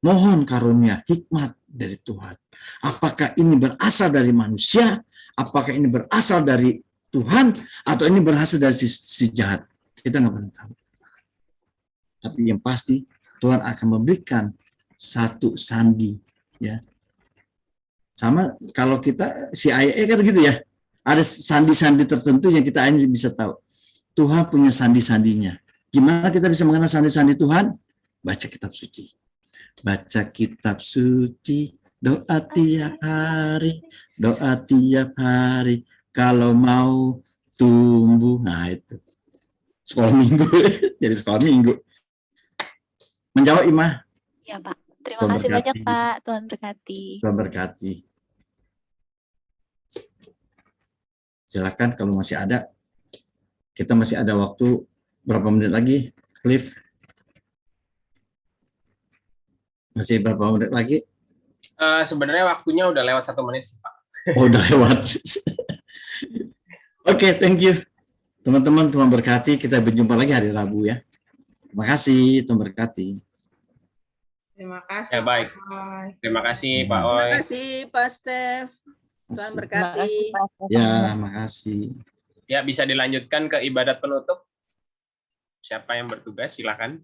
S1: Mohon karunia hikmat dari Tuhan. Apakah ini berasal dari manusia? Apakah ini berasal dari Tuhan? Atau ini berasal dari si jahat? Kita nggak pernah tahu. Tapi yang pasti Tuhan akan memberikan satu sandi. Ya, sama kalau kita CIA kan gitu ya. Ada sandi-sandi tertentu yang kita hanya bisa tahu. Tuhan punya sandi-sandinya. Gimana kita bisa mengenal sandi-sandi Tuhan? Baca kitab suci. Baca kitab suci, doa tiap hari, kalau mau tumbuh. Nah itu, sekolah minggu, jadi sekolah minggu. Menjawab Ima?
S15: Ya Pak, terima kasih banyak Pak, Tuhan berkati.
S1: Tuhan berkati. Silakan kalau masih ada, kita masih ada waktu berapa menit lagi, Cliff? Masih berapa menit lagi?
S7: Sebenarnya waktunya udah lewat 1 menit sih Pak.
S1: Oh, udah lewat. Oke, thank you. Teman-teman, Tuhan berkati. Kita berjumpa lagi hari Rabu ya. Terima kasih, Tuhan berkati.
S12: Terima kasih.
S7: Ya baik. Terima kasih Pak Oy.
S12: Terima kasih Pak Steph. Tuhan berkati.
S1: Ya, makasih.
S7: Ya, bisa dilanjutkan ke ibadat penutup. Siapa yang bertugas, silakan.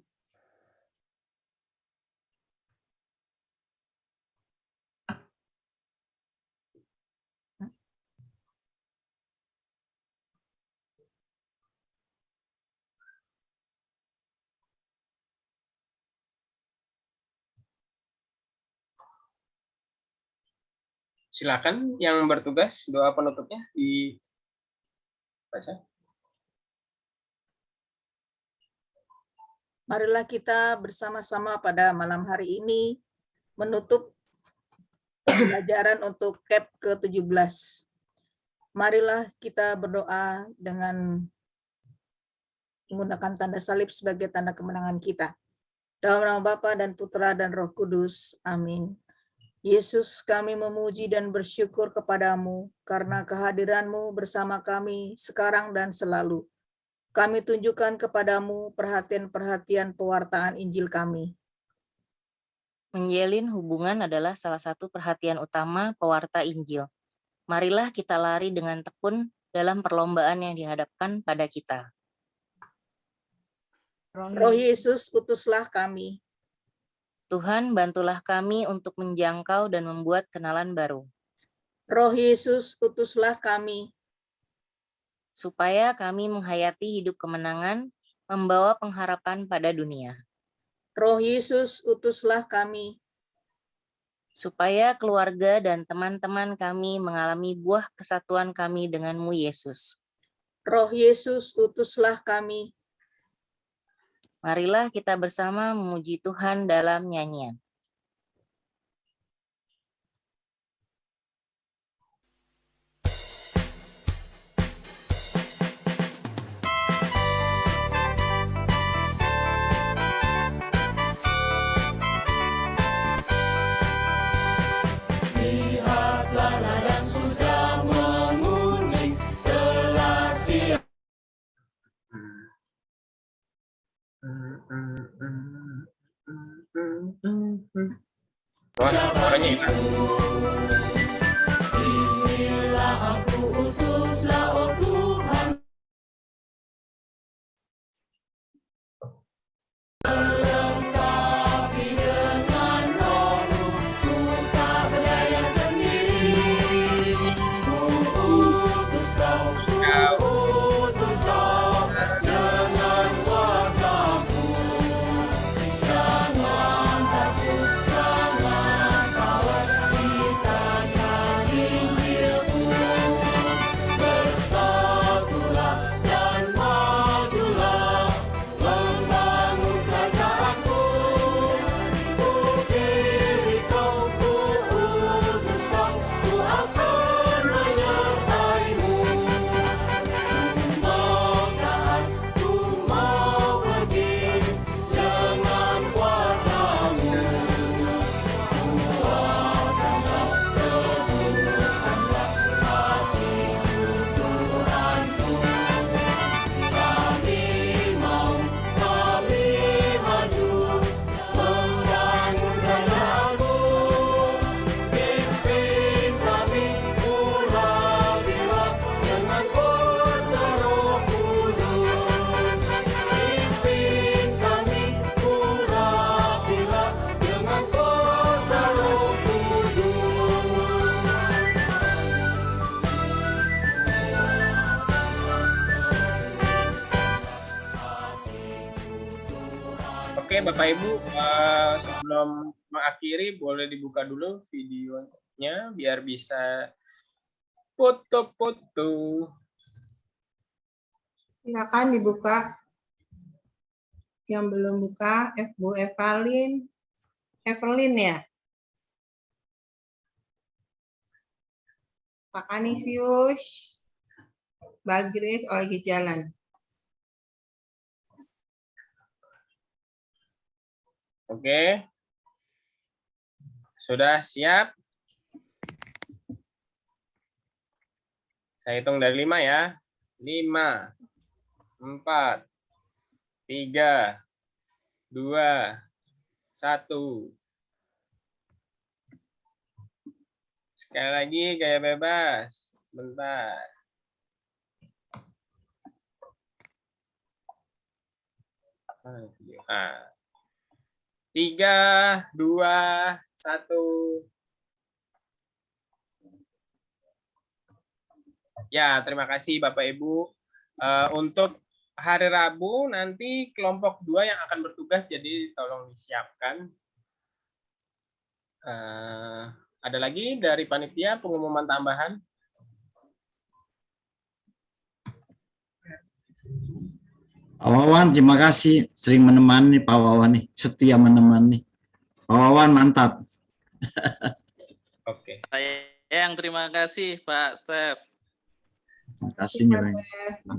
S7: Silakan yang bertugas, doa penutupnya dibaca.
S12: Marilah kita bersama-sama pada malam hari ini menutup pembelajaran untuk CAP ke-17. Marilah kita berdoa dengan menggunakan tanda salib sebagai tanda kemenangan kita. Dalam nama Bapa dan Putra dan Roh Kudus. Amin. Yesus, kami memuji dan bersyukur kepadamu karena kehadiranmu bersama kami sekarang dan selalu. Kami tunjukkan kepadamu perhatian-perhatian pewartaan Injil kami.
S11: Menjalin hubungan adalah salah satu perhatian utama pewarta Injil. Marilah kita lari dengan tekun dalam perlombaan yang dihadapkan pada kita.
S12: Roh Yesus, utuslah kami.
S11: Tuhan, bantulah kami untuk menjangkau dan membuat kenalan baru,
S12: Roh Yesus, utuslah kami.
S11: supaya kami menghayati hidup kemenangan, membawa pengharapan pada dunia.
S12: Roh Yesus, utuslah kami.
S11: Supaya keluarga dan teman-teman kami mengalami buah persatuan kami denganmu, Yesus.
S12: Roh Yesus, utuslah kami.
S11: Marilah kita bersama memuji Tuhan dalam nyanyian.
S10: Lihatlah ladang sudah menguning, telah siap.
S7: Suaranya hilang.
S10: Inilah aku utuslah, oh Tuhan. Lengkapi dengan roh-Mu, ku tak berdaya sendiri. Ku utus kau, dengan kuasa-Mu. Jangan takut, jangan khawatir, beritakan Injil-Ku. Bersatulah dan majulah, membangun kerajaan-Ku. Ku pilih kau, ku utus kau, ku akan menyertai-Mu. Mengangkat, ku mau pergi dengan kuasa-Mu. Kuatkanlah, teguhkanlah hatiku, Tuhanku. Kami mau, kami maju, membangun kerajaan-Mu. Pimpin kami, urapilah dengan kuasa Roh Kudus. Pimpin kami, urapilah dengan kuasa Roh Kudus.
S7: Oke, Bapak Ibu, sebelum mengakhiri boleh dibuka dulu videonya biar bisa foto-foto.
S14: Silakan dibuka. Yang belum buka, Bu Evelyn ya? Pak Kanisius, Mbak Grace lagi jalan.
S7: Oke. Sudah siap? Saya hitung dari 5 ya. 5, 4, 3, 2, 1. Sekali lagi gaya bebas. Bentar. Nah. 3, 2, 1. Ya, terima kasih Bapak Ibu. Untuk hari Rabu nanti kelompok 2 yang akan bertugas, jadi tolong disiapkan. Ada lagi dari panitia pengumuman tambahan?
S1: Pak Wawan, terima kasih sering menemani Pak Wawan nih, setia menemani. Pak Wawan mantap.
S7: Oke.
S19: Saya yang terima kasih Pak Stef.
S1: Terima kasih nih Bang.
S14: Terima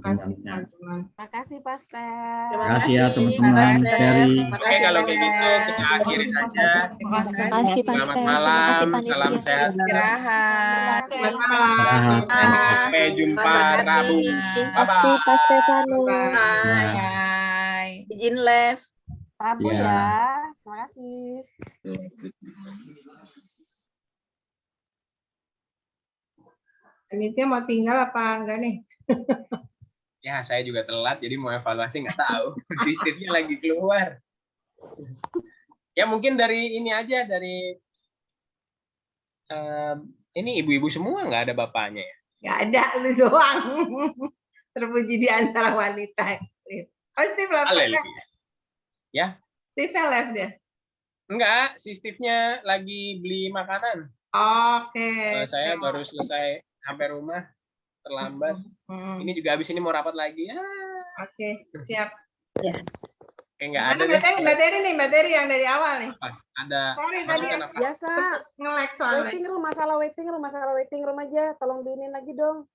S14: kasih Pak Stef.
S1: Terima kasih ya teman-teman. Dari
S7: Oke, kalau begitu kita akhiri saja.
S15: Terima kasih Pak
S7: Selamat
S15: Stef.
S7: malam, salam sehat.
S5: Istirahat.
S1: Sehat.
S7: Sampai jumpa Rabu.
S3: Kasih Pak Stefanus.
S5: Bye.
S12: Izin live.
S3: Rabu
S1: Ya.
S3: ya. Terima
S20: kasih. Panitia mau tinggal apa enggak nih?
S7: Ya, saya juga telat, jadi mau evaluasi nggak tahu. Sistemnya lagi keluar. Ya mungkin dari ini aja, dari ini ibu-ibu semua nggak ada bapaknya ya?
S20: Nggak ada, lu doang. Terpuji di antara wanita. Oh, Steve left.
S7: Haleluya. Ya?
S20: Steve left dia.
S7: Enggak, si Steve-nya lagi beli makanan.
S20: Oke.
S7: Saya baru selesai sampai rumah, terlambat. Ini juga habis ini mau rapat lagi. Ya.
S20: Oke, siap.
S7: Ya. Kayak nggak ada
S20: Mana
S7: deh.
S20: materi yang dari awal nih.
S7: Ada.
S20: Sorry tadi
S7: masukan apa?
S20: biasa nge-lag soalnya.
S14: masalah waiting room aja. Tolong diinin lagi dong.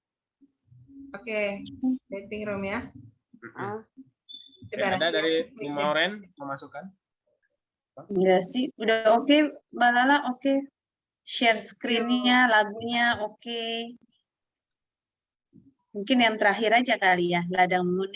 S20: Oke, waiting room ya.
S7: Oke, ada dari Bu Mauren mau masukan?
S21: Enggak sih, udah oke, Mbak Lala oke. Share screen-nya, lagunya oke. Mungkin yang terakhir aja kali ya, ladang menguni.